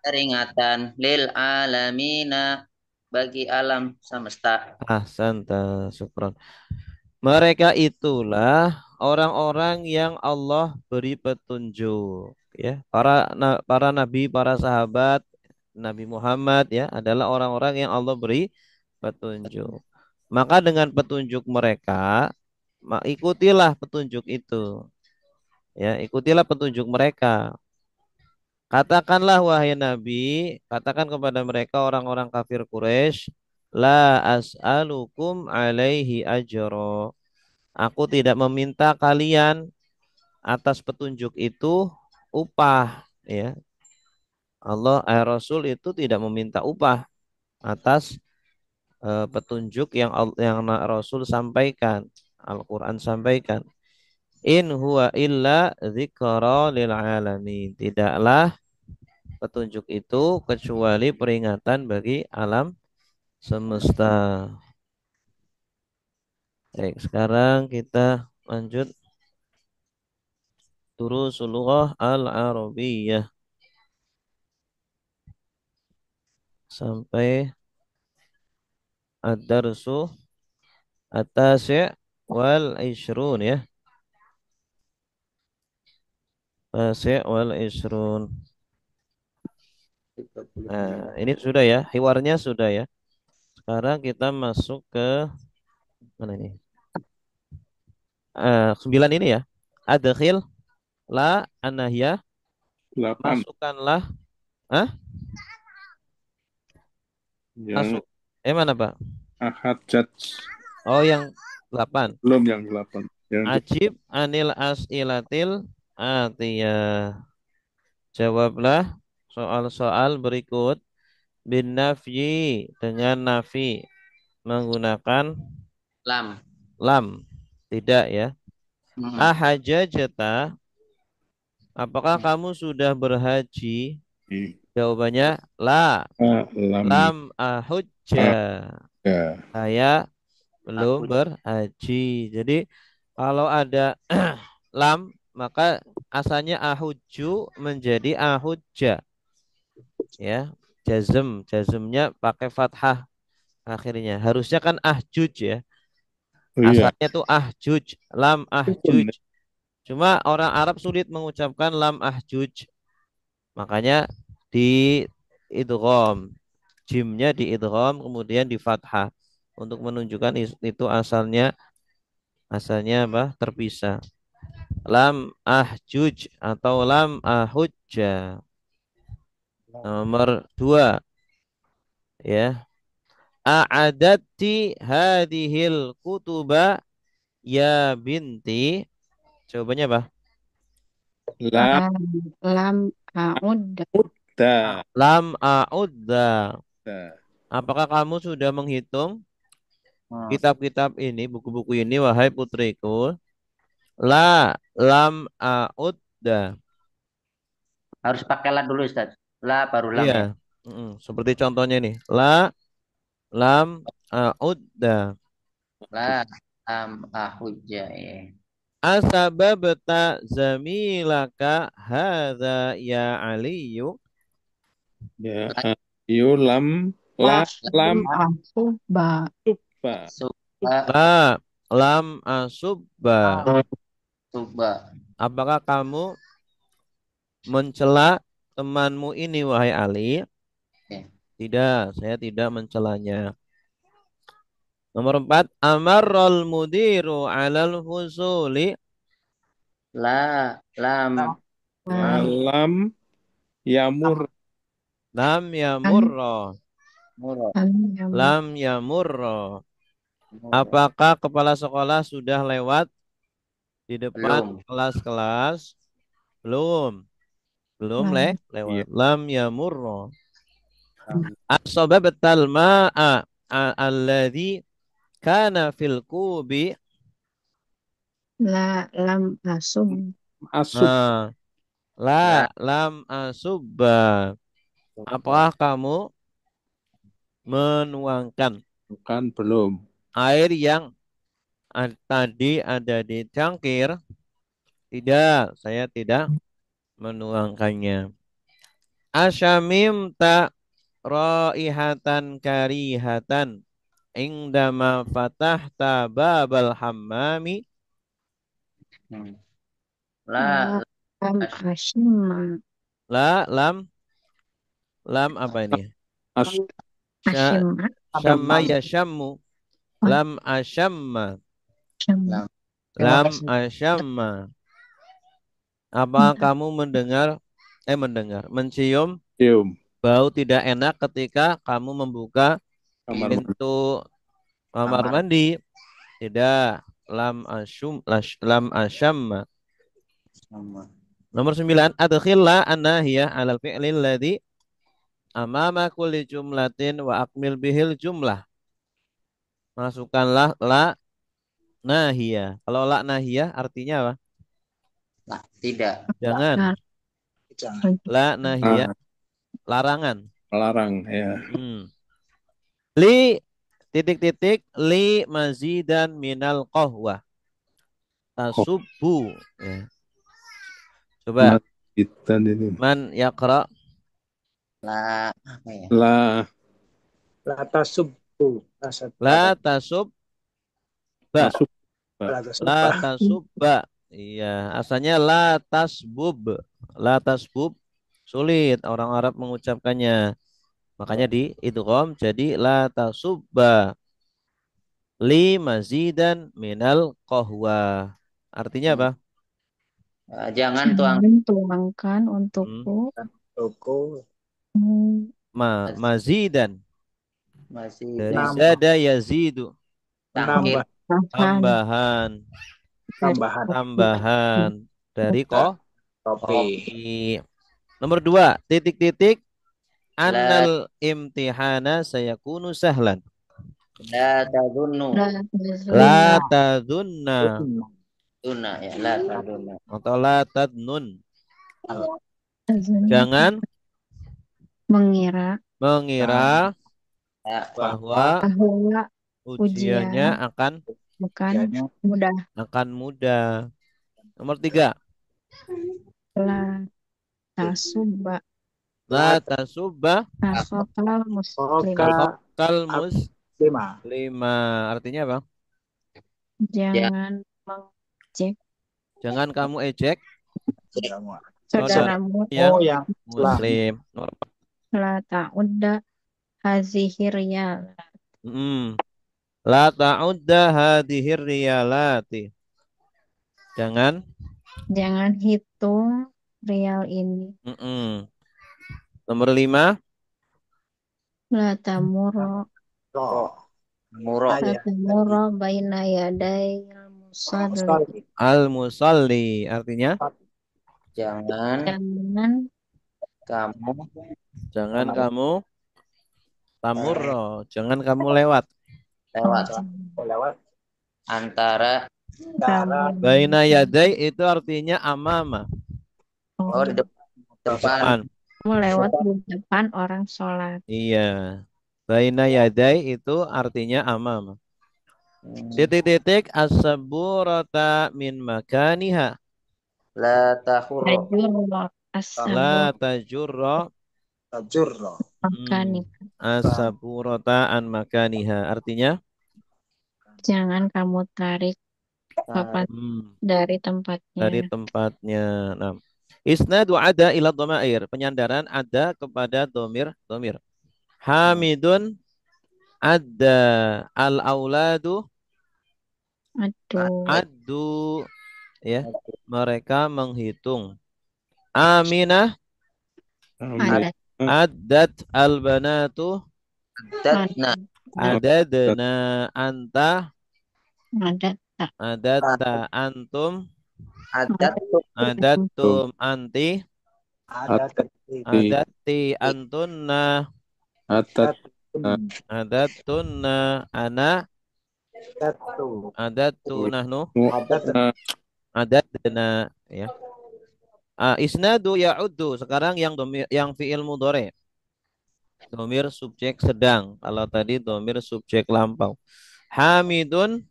peringatan lil alamina bagi alam semesta. Ahsanta. Syukron. Mereka itulah orang-orang yang Allah beri petunjuk. Ya, para nabi, para sahabat Nabi Muhammad ya adalah orang-orang yang Allah beri petunjuk. Maka dengan petunjuk mereka, ikutilah petunjuk itu. Ya, ikutilah petunjuk mereka. Katakanlah wahai Nabi, katakan kepada mereka orang-orang kafir Quraisy, la as'alukum alaihi ajro. Aku tidak meminta kalian atas petunjuk itu upah, ya. Allah Rasul itu tidak meminta upah atas petunjuk yang Rasul sampaikan, Al-Qur'an sampaikan. In huwa illa dzikra lil alamin. Tidaklah petunjuk itu kecuali peringatan bagi alam semesta. Baik, sekarang kita lanjut Durusul Lughah Al-Arabiyyah sampai Ad-Darsu At-Tasi' wal Ishrun ya. Tasi' wal Ishrun. Nah, ini sudah ya, hiwarnya sudah ya. Sekarang kita masuk ke mana ini? 9 ini ya. Adkhil la anahya, 8 masukkanlah. Hah? yang Masuk. Mana Pak? ahad jaj. Oh, yang 8. Belum yang 8. Yang Ajib anil as'ilatil atiyah. Jawablah soal-soal berikut bin nafyi dengan nafi menggunakan Lam. lam. Tidak ya. Ahajajata, apakah kamu sudah berhaji? Jawabannya la. lam Lam ahujja. ya. Saya belum berhaji. Jadi kalau ada lam maka asalnya ahuju menjadi ahujja. Ya, jazmnya pakai fathah akhirnya. Harusnya kan ahjuj ya. Oh iya. Asalnya tuh ahjuj, lam ahjuj. Cuma orang Arab sulit mengucapkan lam ahjuj. Makanya di idgham. Jimnya di idgham kemudian di fathah untuk menunjukkan itu asalnya apa? Terpisah. Lam ahjuj atau lam ahujja. Nomor 2 ya. A'adati hadhil kutuba ya binti. Jawabannya apa? Lam Lam a'ud. da. Lam a'udda. Da. Apakah kamu sudah menghitung Hmm. kitab-kitab ini, buku-buku ini, wahai putriku? La lam a'udda. Harus pakai la dulu Ustaz. La baru lam ya. Iya. Seperti contohnya nih. La lam a'udda. La lam ahujja ya. Asababta zamilaka hadza ya Aliyu. Ya. Ayu lam lam Subba. subba. Suba La lam asubba. suba. Apakah kamu mencela temanmu ini wahai Ali? Ya. Tidak, saya tidak mencelanya. Nomor 4, amarrul mudiru alal husuli. La lam Lam yamur. Lam yamurra. murad. Lam yamurra. Murad. Apakah kepala sekolah sudah lewat di depan Belum. kelas-kelas? Belum. Belum Belum. lewat. Iya. Lam yamurra. As-sababatal ma'a alladhi kana fil kubi. Lam asub. Asub. Nah, la lam asubba. Apakah kamu menuangkan Bukan belum. air yang tadi ada di cangkir? Tidak, saya tidak menuangkannya. Asyamim ta raihatan karihatan indama fatahta babal hammami. Hmm. La Lam ashima. La lam apa ini? As Ashima. Syamma yashammu. Lam asyamma. lam. Lam asyamma. Apa kamu mencium cium. bau tidak enak ketika kamu membuka Kamar mandi. pintu kamar mandi? Tidak. Lam asyamma. Sama. Nomor 9, adkhillah an-nahiyah 'alal fi'lil ladzi amama kulli jumlatin wa akmil bihil jumlah. Masukkanlah la nahiyah. Kalau la nahiyah artinya apa? Lah, tidak. Jangan. Jangan. La nahiyah larangan. Melarang ya. Li titik-titik li mazidan minal qahwah. Tasubbu. Ya. Coba. Kita ini. Man yaqra. La apa ya? La La tasubbu. La tasub. masuk. La tasubba. Iya, asalnya la tasbub. La tasbub sulit orang Arab mengucapkannya. Makanya di idgham jadi la tasubba li mazidan minal qahwa. Artinya apa? Jangan tuang. Tuangkan untukku. Toko. Mazidan Masih dari Nambah. zada yazidu. tangkil. Tambahan. Tambahan dari Topi. kopi. Nomor 2, titik-titik annal imtihana sayakunu sahlan. La tadunnu. La tadunna Tuna ya, la tadunna. atau la tadnun. Jangan mengira mengira Ya, bahwa bahwa ujiannya akan mudah. Nomor 3, la tasubba la tasubba tasokal muslim. kal muslima. Artinya apa? Jangan mengejek Jangan kamu ejek saudaramu yang yang muslim. Nomor empat. la ta'udda hazihi riyal. La ta'udda hadhir riyalati. Jangan. Jangan hitung rial ini. Nomor 5. La tamurro. Murah. La tamurro baina yaday musalli. Al-musalli artinya Jangan kamu jangan kamu lewat lewat antara baina yaday itu artinya amama. di depan. Kamu lewat di depan orang sholat. Iya. Baina yaday itu artinya amama. Titik-titik as-saburata min makaniha. La tahurra. Tajurro La as-sabur tajurra makani. as-saburata an makaniha. Artinya Jangan kamu tarik papan dari tempatnya. dari tempatnya. Nah, isnadu ada ila dhamair. Penyandaran ada kepada domir. Hamidun ada al-auladu Aduh. addu ya. Mereka menghitung. Aminah Ada. addat al-banatu Datna. adadna anta Ada tak. adatta antum Adatu. adattum anti adati adatti antunna adattunna ana adattu nahnu adadna ya. Isnadu ya'uddu sekarang yang fi'il mudhari. Domir subjek sedang. Kalau tadi domir subjek lampau. Hamidun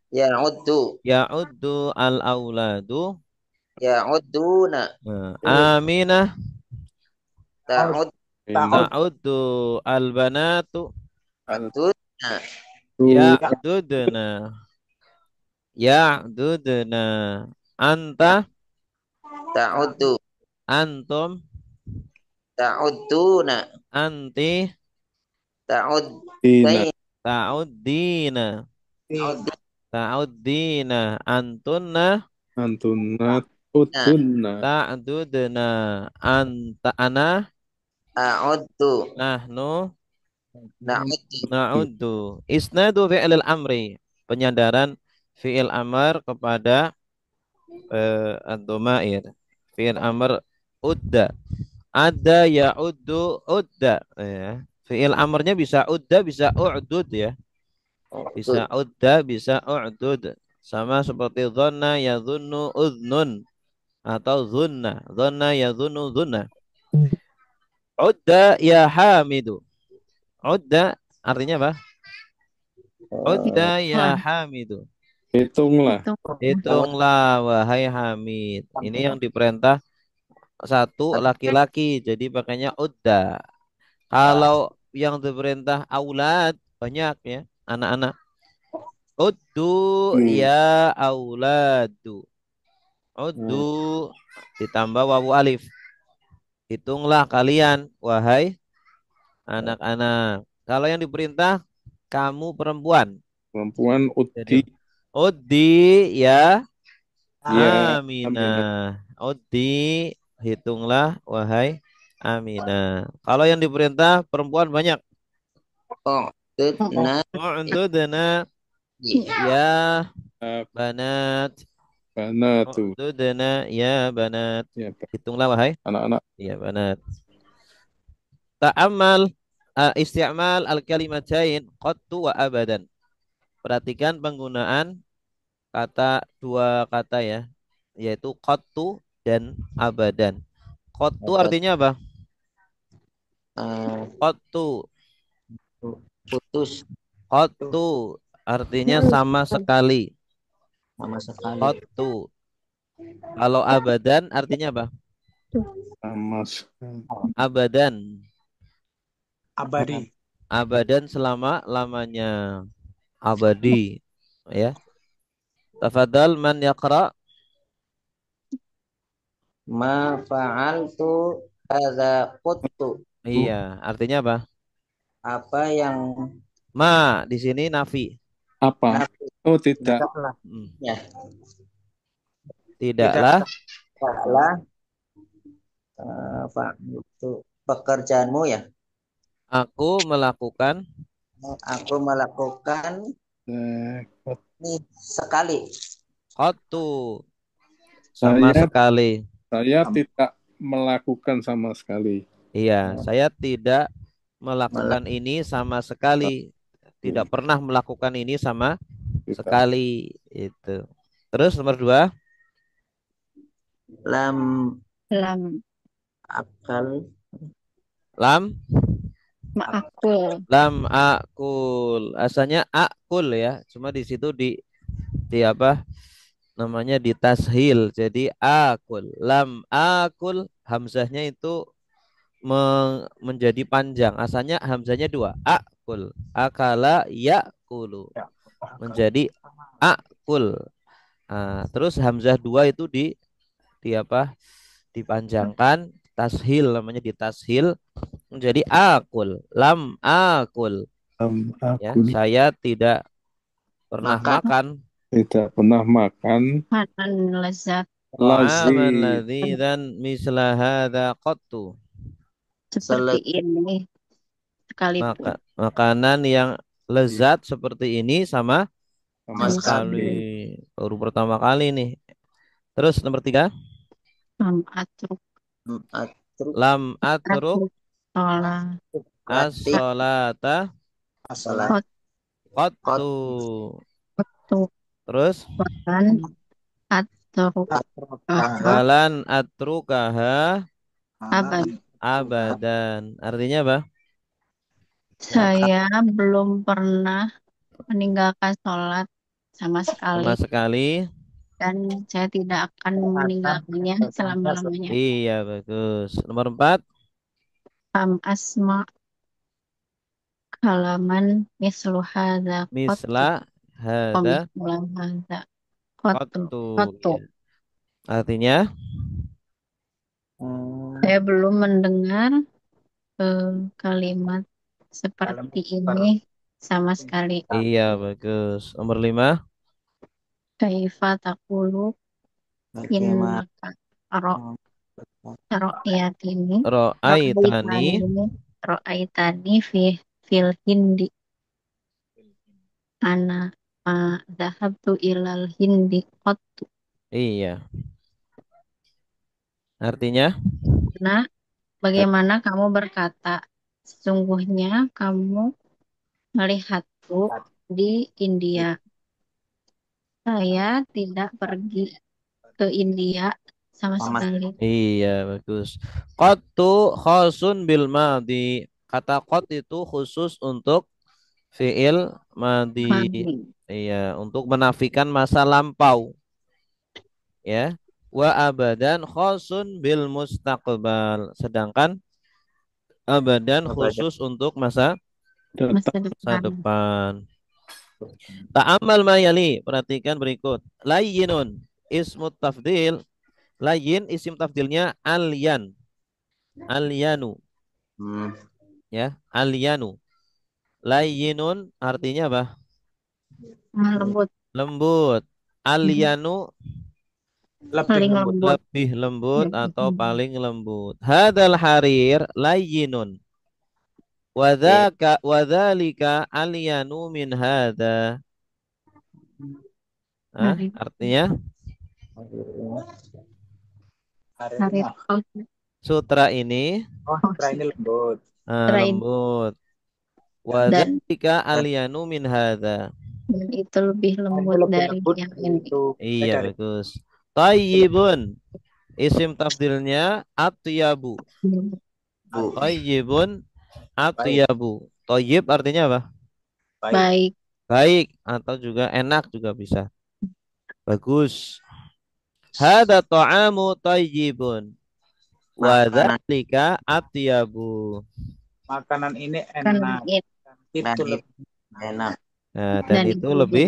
ya'uddu al-auladu Ya'udduna. Aminah Ta'ud. ta'uddu al-banatu Ta'udna. ya'dudna anta Ta'uddu. antum Ta'udduna. anti Ta'uddain. ta'uddina antunna ta'dudna anta ana A'uddu. nahnu Na'uddu. na'uddu. Isnadu fi'il amri. Penyandaran fi'il amr kepada ad-dhamair. Fi'il amr udda. Ada ya'uddu udda ya. Fi'il amrnya bisa udda bisa u'dud ya. Bisa udda bisa u'dud. Sama seperti dhanna yadhunnu udhnun atau dhunna. Dhanna yadhunnu dhunna. Udda ya hamidu. Udda artinya apa? Udda ya hamidu. Hitunglah wahai Hamid. Ini yang diperintah satu laki-laki, jadi pakainya udda. Kalau yang diperintah aulad banyak ya, anak-anak. Uddu ya auladu. Uddu ditambah wawu alif. Hitunglah kalian wahai anak-anak. Kalau yang diperintah kamu perempuan. uddi Uddi ya Ya, Aminah. Uddi hitunglah wahai Aminah. Kalau yang diperintah perempuan banyak. U'dudna. U'dudna ya banat. banatu U'dudna ya banat. ya Hitunglah wahai anak-anak ya banat. Ta'amal isti'mal al-kalimatain qattu wa abadan. Perhatikan penggunaan dua kata ya, yaitu qattu dan abadan. Qattu artinya apa? Qattu. Putus. Qattu artinya sama sekali. Qattu. Kalau abadan artinya apa? sama sekali. Abadan. abadi Abadan selama-lamanya. Abadi ya. Tafadhal man yaqra. Ma fa'altu hadza quttu. Iya, artinya apa? Apa yang Ma di sini nafi. Apa? nafi Oh, tidak. Tidaklah. ya Tidaklah tidaklah fa'altu pekerjaanmu ya. aku melakukan Aku melakukan Eh, ini sekali. qattu sama Saya sekali. saya tidak melakukan sama sekali. Iya, saya tidak melakukan ini sama sekali. Tidak pernah melakukan ini sama Tidak. sekali. Itu. Terus nomor 2. Lam Lam akal Lam ma'akul. lam akul. Asalnya akul ya. Cuma di situ di apa? Namanya ditashil. Jadi akul. Lam akul hamzahnya itu menjadi panjang. Asalnya hamzahnya 2. Akul. Akala yakulu. Ya. Menjadi akul. Nah, terus hamzah 2 itu di apa? Dipanjangkan, tashil namanya ditashil menjadi akul. Lam akul. Ya, Aku saya tidak pernah makan tidak pernah makan Makanan lezat ta'aman lazid. ladzidan misla hadza qattu. seperti ini sekalipun. Makanan yang lezat seperti ini sama Sama Sama sekali. sekali. Baru pertama kali nih. Terus nomor 3. Lam atruk atruk Lam atruk sholat as-sholata salat qattu. kotuk Terus walan atruk walan atrukaha abad. abadan. Artinya apa? Saya belum pernah meninggalkan sholat sama Sama sekali sekali. dan saya tidak akan meninggalkannya selama-lamanya. Iya, bagus. Nomor 4. Asma halaman mislu hadza qattu. Misla hadza Mislu hadza qattu. qattu. Ya. Artinya Saya belum mendengar kalimat seperti ini sama sekali. iya, bagus. Nomor 5. Kaifa taqulu bagaimana innaka ra'yatini Ra'aitani. ra'aitani fil hindi ana ma dhahabtu ilal hindi qattu. Iya. Artinya Nah, bagaimana kamu berkata, sesungguhnya kamu melihatku di India. Saya tidak pergi ke India sama sekali. iya, bagus. Qattu khasun bil madhi. Kata qat itu khusus untuk fiil madhi. Mandi. Iya, untuk menafikan masa lampau. Ya. Wa abadan khasun bil mustaqbal. Sedangkan abadan khusus untuk masa Masa depan. depan. Ta'amal mayali. Perhatikan berikut. Layyinun ismut tafdil. Layyin isim tafdilnya alyan. Alyanu. Ya, alyanu. Layyinun artinya apa? Lembut. Lembut. Alyanu Paling lembut. lebih lembut atau paling lembut. Hadal harir layyinun. Wadzalika alyanu min hada. Artinya Harir sutra ini sutra ini lembut. lembut. Wadzalika alyanu min hada. Dan itu lebih lembut dari yang ini. Iya, bagus. Tayyibun. Isim tafdilnya atyabu. Tayyibun atyabu. Tayyib artinya apa? Baik. Baik atau juga enak juga bisa. Bagus. Hada ta'amu tayyibun. Wa dzalika atyabu. Makanan ini Makanan enak. Itu lebih enak. Nah, dan itu lebih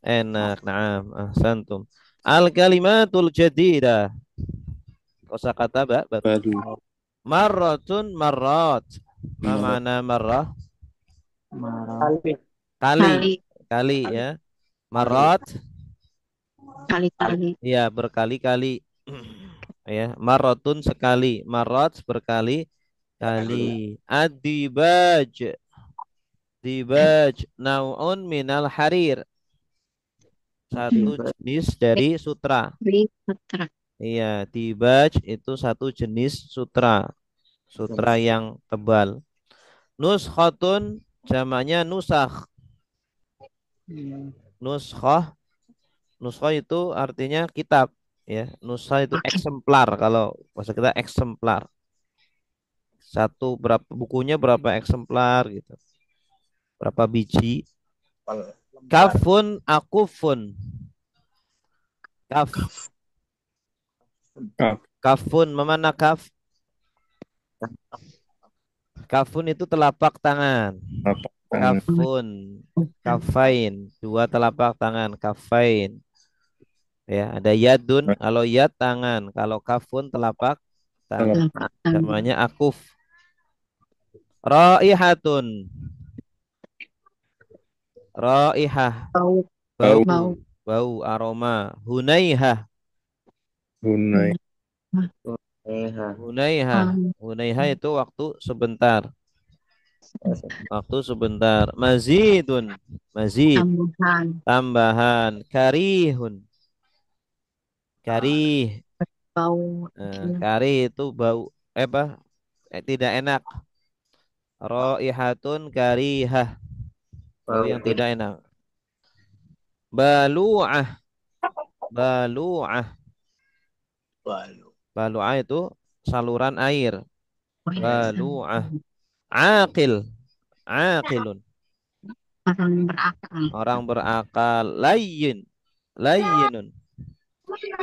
enak. Naam, ahsantum. Al kalimatul jadidah. kosakata baru. Baru. Marratun marrat. Ma mana marrah? Kali. Kali. Kali, Kali ya. Marrat kali-kali. ya berkali-kali. Ya, marratun sekali, marrat berkali kali. Ad-dibaj. Dibaj naun minal harir. Satu jenis dari sutra. Sutra. Iya, dibaj itu satu jenis sutra. Sutra yang tebal. Nuskhatun jamaknya nusakh. Nuskhah, nuskhah itu artinya kitab ya. Nuskhah itu Oke. eksemplar, kalau bahasa kita eksemplar. Satu berapa bukunya, berapa eksemplar gitu. Berapa biji. Kafun akufun. Kaf. Kaf. Kafun mana kaf? Kafun itu telapak tangan. Apa tangan? Kafun, kafain, dua telapak tangan, kafain. Ya, ada yadun, kalau yad tangan, kalau kafun telapak tangan. Namanya akuf. Raihatun. Raihah, Bau, bau, bau. bau aroma. Hunaihah, Gunai. hunaihah. Hunaihah itu waktu sebentar. Waktu sebentar. Mazidun, mazid, Tambahan. tambahan. Karihun, karih. Bau. Karih itu bau apa? Tidak enak. Raihatun karihah, bau yang tidak enak. Balu'ah, balu'ah. Balu'ah itu saluran air. Balu'ah. Aqil, aqilun. Orang berakal. Orang berakal. Layyin, layyinun.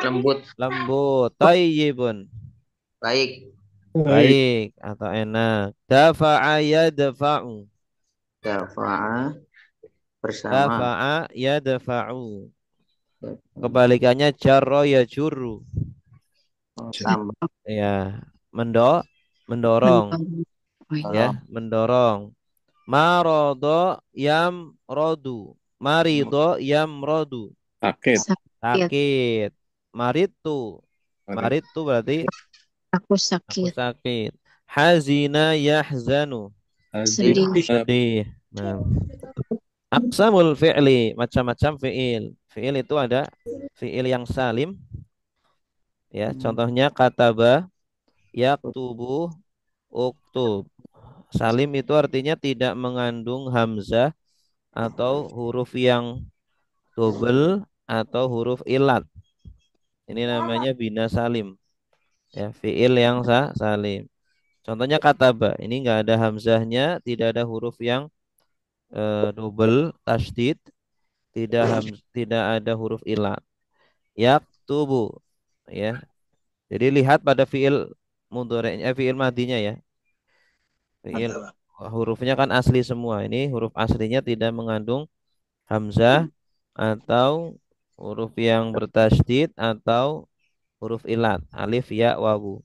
Lembut. Lembut. Tayyibun. Baik. Baik atau enak. Dafa'a yadfa'u. Dafa'a bersama. Dafa'a yadfa'u. Kebalikannya jarra yajurru. Sama. Ya, mendorong. Ya, mendorong. Marodo yam rodu. Marido yam rodu. Sakit. Sakit. Maritu. Maritu berarti Aku aku sakit. sakit. Hazina yahzanu. Sedih. Sedih. Nah. Aqsamul fi'li, macam-macam fi'il. Fi'il itu ada fi'il yang salim. Ya, contohnya kataba, yaktubu, uktub. Salim itu artinya tidak mengandung hamzah atau huruf yang double atau huruf ilat. Ini namanya bina salim. Ya, fiil yang salim. Contohnya kataba, ini enggak ada hamzahnya, tidak ada huruf yang double tasdid, tidak ada huruf ilat. Yaktubu, ya. Jadi lihat pada fiil mudhari'nya, fiil madinya ya. Fiil hurufnya kan asli semua. Ini huruf aslinya tidak mengandung hamzah atau huruf yang bertasydid atau huruf ilat, alif, ya, wawu.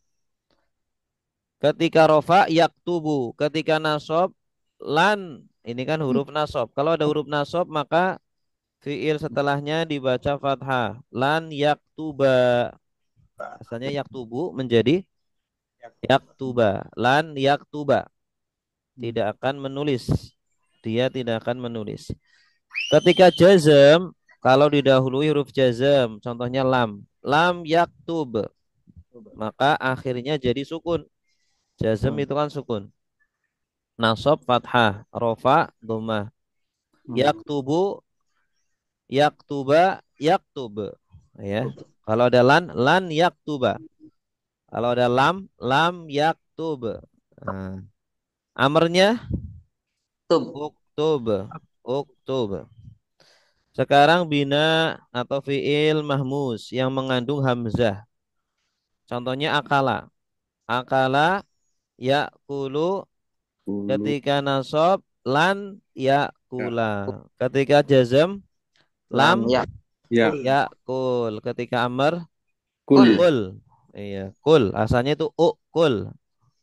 Ketika rofa yaktubu, ketika nasob lan, ini kan huruf nasob. Kalau ada huruf nasob maka fiil setelahnya dibaca fathah. Lan yaktuba. Asalnya yaktubu menjadi yaktuba. Lan yaktuba. Tidak akan menulis. Dia tidak akan menulis. Ketika jazm, kalau didahului huruf jazm, contohnya lam. Lam yaktub. Maka akhirnya jadi sukun. Jazm itu kan sukun. Nasab fathah, rofa dhammah. Yaktubu, yaktuba, yaktub. Ya. Kalau ada lan yaktuba. Kalau ada lam yaktub. Nah. Amarnya Tub. uktub, uktub. Sekarang bina atau fiil mahmus yang mengandung hamzah. Contohnya akala. Akala yakulu. Ketika nasab lan yakula. Ketika jazm lam Ya. Ya. yakul. Ketika amr Kul. kul. Iya, kul. Asalnya itu kul.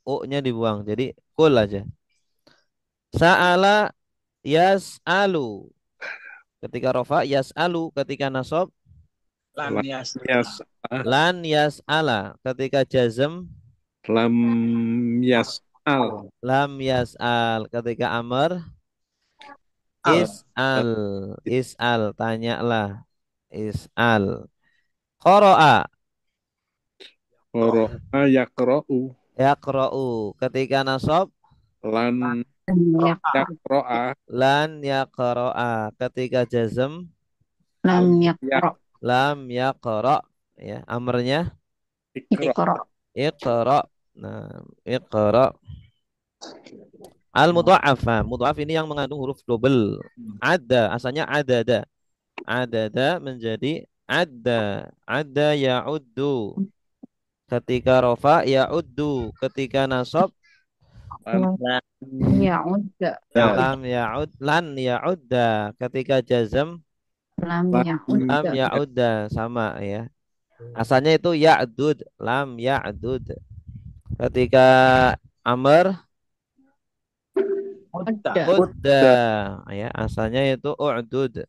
U-nya dibuang. Jadi kul aja. Sa'ala yas'alu. Ketika rofa yas'alu. Ketika nasab Lam Lam yas. yas'al. lan yas'ala. Ketika jazm Lam yas'al. lam yas'al. Ketika amr Al. is'al. Is'al. Tanyalah. Is'al. Qara'a. Qara'a yaqra'u. Yaqra'u. Ketika nasab Lan Ya, yaqra'a. lan yaqra'a. Ketika jazm lam Yak yakro. lam yaqra. Ya, amrnya ikra. Ikro. iqra. Nah, iqra. Al-mudha'afa. Mudha'af ini yang mengandung huruf double. Ada, asalnya adada. Adada menjadi adda. Adda ya'uddu. Ketika rofa ya'uddu. Ketika nasab Lan Ya udah. lam ya'ud lan ya'udda. Ketika jazm Lam lam ya lam udah. ya'udda sama ya. Asalnya itu ya'dud, lam ya'dud. Ketika amr Udah. udda ya, asalnya itu u'dud.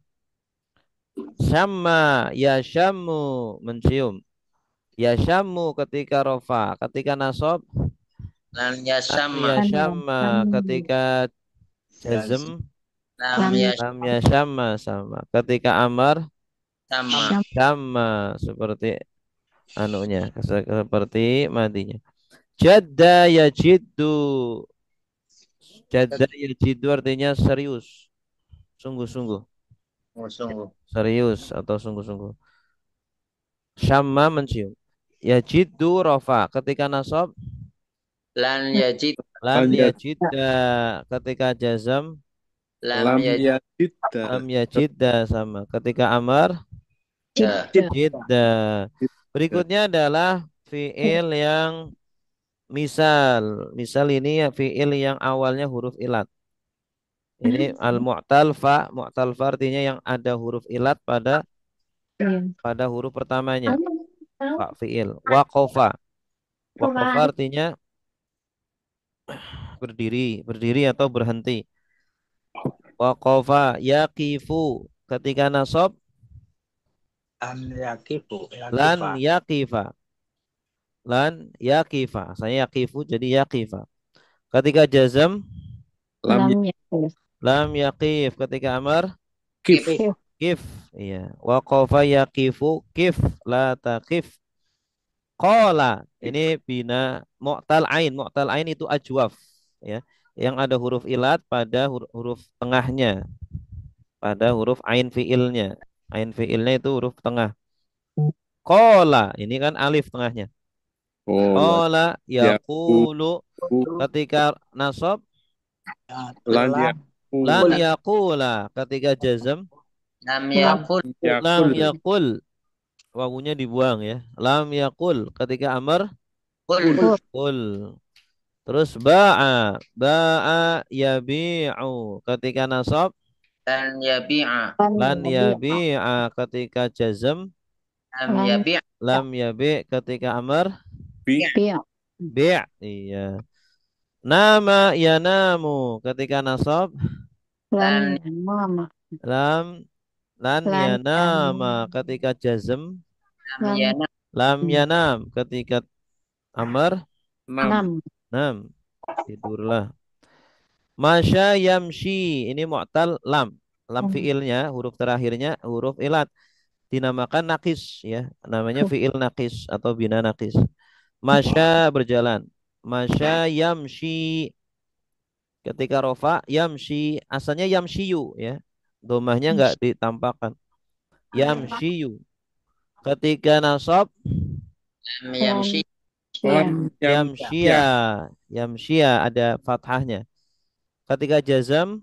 Syamma ya syammu mencium. Ya syammu ketika rofa, ketika nasab Lam lam yasamma. ya syamma, ketika jazm Lam lam ya syamma sama. Ketika amr yasamma. syamma seperti anunya, seperti madinya. Jadda ya jiddu. Jadda ya jiddu artinya serius, sungguh-sungguh, Oh, sungguh. serius atau sungguh-sungguh. Syamma mencium. Ya jiddu rofa, ketika nasab Lan yajid. lan Lan ya jidda, ketika jazam Lam yajid. yajidda. lam ya jidda sama. Ketika amar jidda. Berikutnya adalah fiil yang misal. Misal ini ya fiil yang awalnya huruf ilat. Ini al-mu'tal fa. Mu'tal fa artinya yang ada huruf ilat pada huruf pertamanya. Fa fiil. Waqafa. Waqafa artinya berdiri, berdiri atau berhenti. Waqafa yaqifu. Ketika nasab An yakifu. lan Yakifa. yaqifa. Lan yaqifa. Saya yaqifu jadi yaqifa. Ketika jazam Lam Lam yakif. lam yaqif. Ketika amar yakif. kif. Iya. Waqafa yaqifu kif la taqif. Qala ini bina mu'tal ain. Mu'tal ain itu ajwaf ya. Yang ada huruf ilat pada huruf tengahnya. Pada huruf ain fiilnya. Ain fiilnya itu huruf tengah. Qala ini kan alif tengahnya. Qala Qala yaqulu ketika nasab lan lan yaqul. yaqula ketika jazm Lam yakul. lam Yaqul. yaqul wawunya dibuang ya. Lam yaqul ketika amr Kul. qul. Terus ba'a yabi'u ketika nasab Lan yabi'a. lan yabi'a ketika jazm Lam yabi'. lam yabi ketika amr Bi Biak. bi' iya. Nama yanamu ketika nasab Lam mama. lam lan Lan yanama ketika jazm Lam yana. lam yanam ketika amr nam. nam tidurlah. Masya yamshi ini mu'tal lam. Lam fiilnya huruf terakhirnya huruf ilat dinamakan nakis ya. Namanya fiil nakis atau bina nakis. Masya berjalan. Masya yamshi ketika rofa yamshi asalnya yamshiyu ya. Domahnya enggak ditampakkan. Yamshiyu. Ketika nasab Lam yamshi. Lam yamshia. Yamshia ada fathahnya. Ketika jazam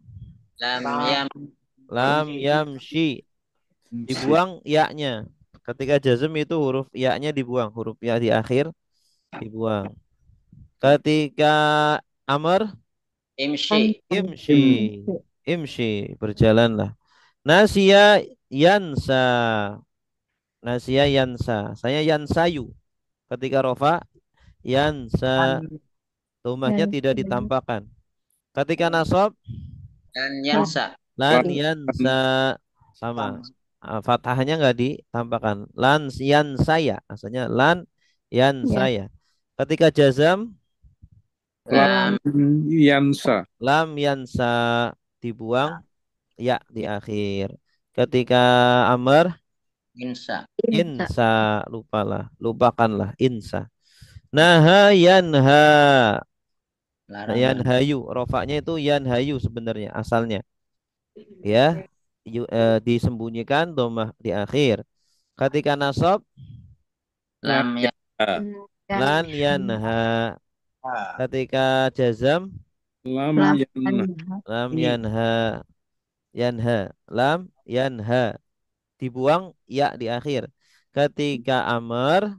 Lam yam. lam yamshi dibuang ya-nya. Ketika jazm itu huruf ya-nya dibuang, huruf ya di akhir dibuang. Ketika amr Imshi. imshi, imshi berjalanlah. Nasya yansa, nasya yansa, saya yansayu. Ketika rofa yansa, domahnya tidak ditampakkan. Ketika nasab Dan yansa. lan Lan- yansa, sama. Fathahnya nggak ditampakkan. Lan yansaya, asalnya lan yansaya. Ketika jazam Lam Yansa. lam yansa, dibuang ya di akhir. Ketika amr insa. insa, lupakanlah insa. Naha yanha, Larangan. yanhayu, rofaknya itu yanhayu sebenarnya asalnya. Ya, disembunyikan domah di akhir. Ketika nasab Lam ya. lan yanha. Ketika jazam Lam yanha. lam yanha, lam yanha, dibuang ya di akhir. Ketika amr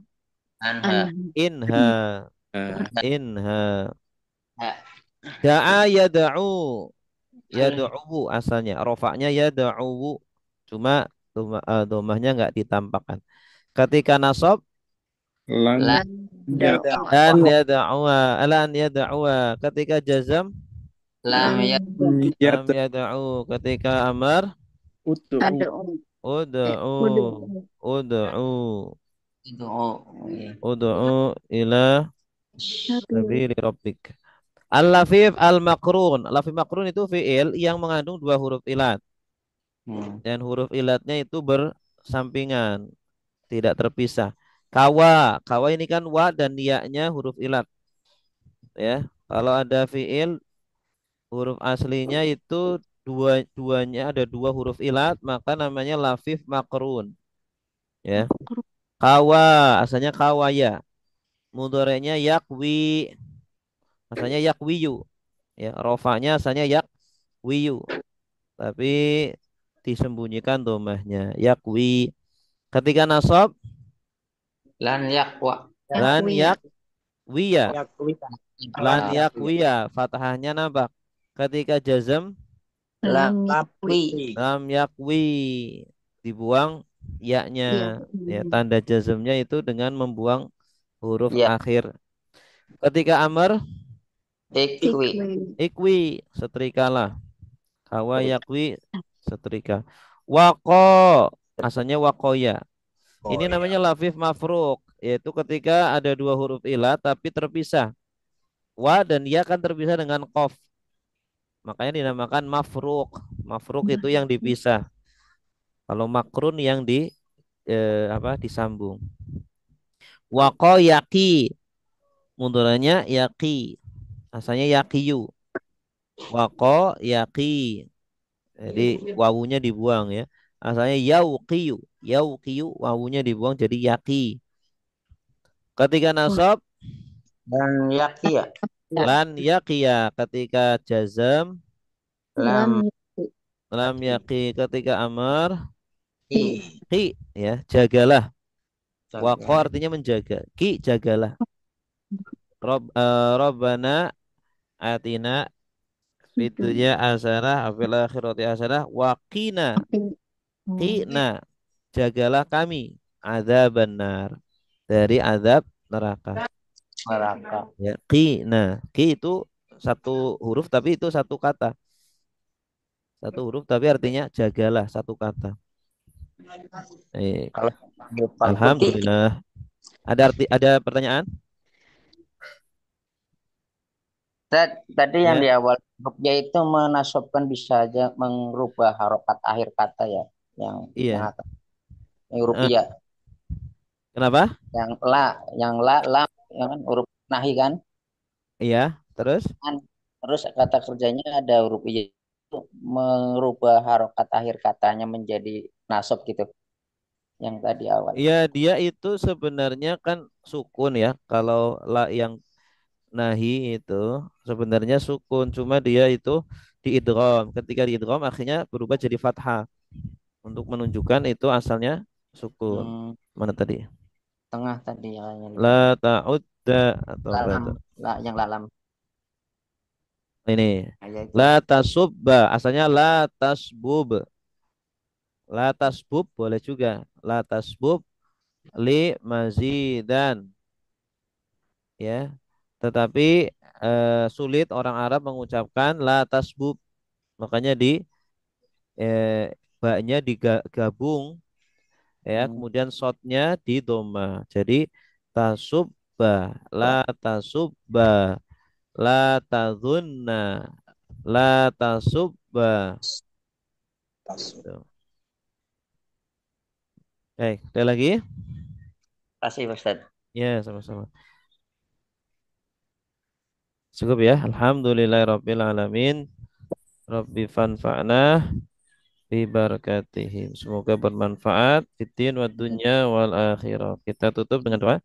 Anha. inha, Nah, inha. Ha. Da'a yada'u, yada'u asalnya. Rofaknya yada'u. Cuma domahnya nggak ditampakkan. Ketika nasab Lan Lan dan yada'uwa, lan yada'uwa. Ketika jazam lam ya. lam yada'u. Ketika amr Utu. ud'u, ud'u, Itu oh. Iya. ud'u ila sabili rabbik. Al-lafif al-makrun. Lafif makrun itu fiil yang mengandung dua huruf ilat. Dan huruf ilatnya itu bersampingan, tidak terpisah. Kawa, kawa ini kan wa dan ya-nya huruf ilat. Ya, kalau ada fiil huruf aslinya itu duanya ada dua huruf ilat, maka namanya lafif makrun. Ya, kawa asalnya kawaya, mudhari'nya yakwi, asalnya yakwiyu. Ya, rofanya asalnya yakwiyu, tapi disembunyikan domahnya yakwi. Ketika nasab Lan yakwa. lan yakwiya, lan Ah. yakwiya, fathahnya nambah. Ketika jazam Lam yakwi. lam yakwi, dibuang ya-nya. Ya, tanda jazamnya itu dengan membuang huruf Ya. akhir. Ketika amr Ikwi. ikwi, setrikalah. Kawa yakwi, setrika. Wako, asalnya wakoya. Ini namanya lafif mafruk, yaitu ketika ada dua huruf ilah tapi terpisah. Wa dan ya kan terpisah dengan qaf. Makanya dinamakan mafruk. Mafruk itu yang dipisah. Kalau makrun yang disambung. Wako yaki, mudoranya yaki. Asalnya yakiyu. Wako yaki. Jadi wawunya dibuang ya. Asalnya yauqiyu. Yauqiyu, wawunya dibuang jadi yaki. Ketika nasab Dan yaki ya. lan yaqiya. Ketika jazam Lam lam yaqi. Ketika amar ki. qi, ya, jagalah. Waqo artinya menjaga. Ki, jagalah. Rabbana atina fid dunya hasanah wa fil akhirati hasanah wa qina, qina, jagalah kami adzaban nar, dari azab neraka. Neraka. Ya, qina. Qi itu satu huruf tapi itu satu kata. Satu huruf tapi artinya jagalah, satu kata. Kalau Alhamdulillah. Ada pertanyaan? Tadi yang Ya. di awal hurufnya itu menasabkan bisa aja mengubah harokat akhir kata ya. Yang Iya. yang huruf ya. Kenapa? Yang lam, yang kan huruf nahi kan. Iya, terus? Terus kata kerjanya ada huruf ya itu merubah harokat akhir katanya menjadi nasab gitu. Yang tadi awal. Iya, dia itu sebenarnya kan sukun ya. Kalau yang nahi itu sebenarnya sukun, cuma dia itu diidgham. Ketika diidgham akhirnya berubah jadi fathah untuk menunjukkan itu asalnya sukun. Mana tadi? Tengah tadi yang La ta'udda atau lalam, yang lalam. ini. La tasubba, asalnya la tasbub. La tasbub boleh juga. La tasbub li mazidan. ya. Tetapi sulit orang Arab mengucapkan la tasbub. Makanya di baknya digabung ya, kemudian shotnya di doma. Jadi tasubba, la tasubba, la tazunna, la tasubba. Tuh. Oke, ada lagi? Kasih Ustaz. Ya, sama-sama. Cukup ya. Alhamdulillahirabbil alamin. Rabbi fanfa'na bi barakatihim. Semoga bermanfaat fitin wa dunya wal akhirah. Kita tutup dengan doa.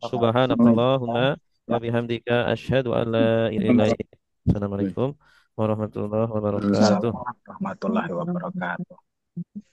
Subhanakallahumma wa bihamdika asyhadu an la ilaha illa anta. Assalamualaikum warahmatullahi wabarakatuh. Assalamualaikum warahmatullahi wabarakatuh.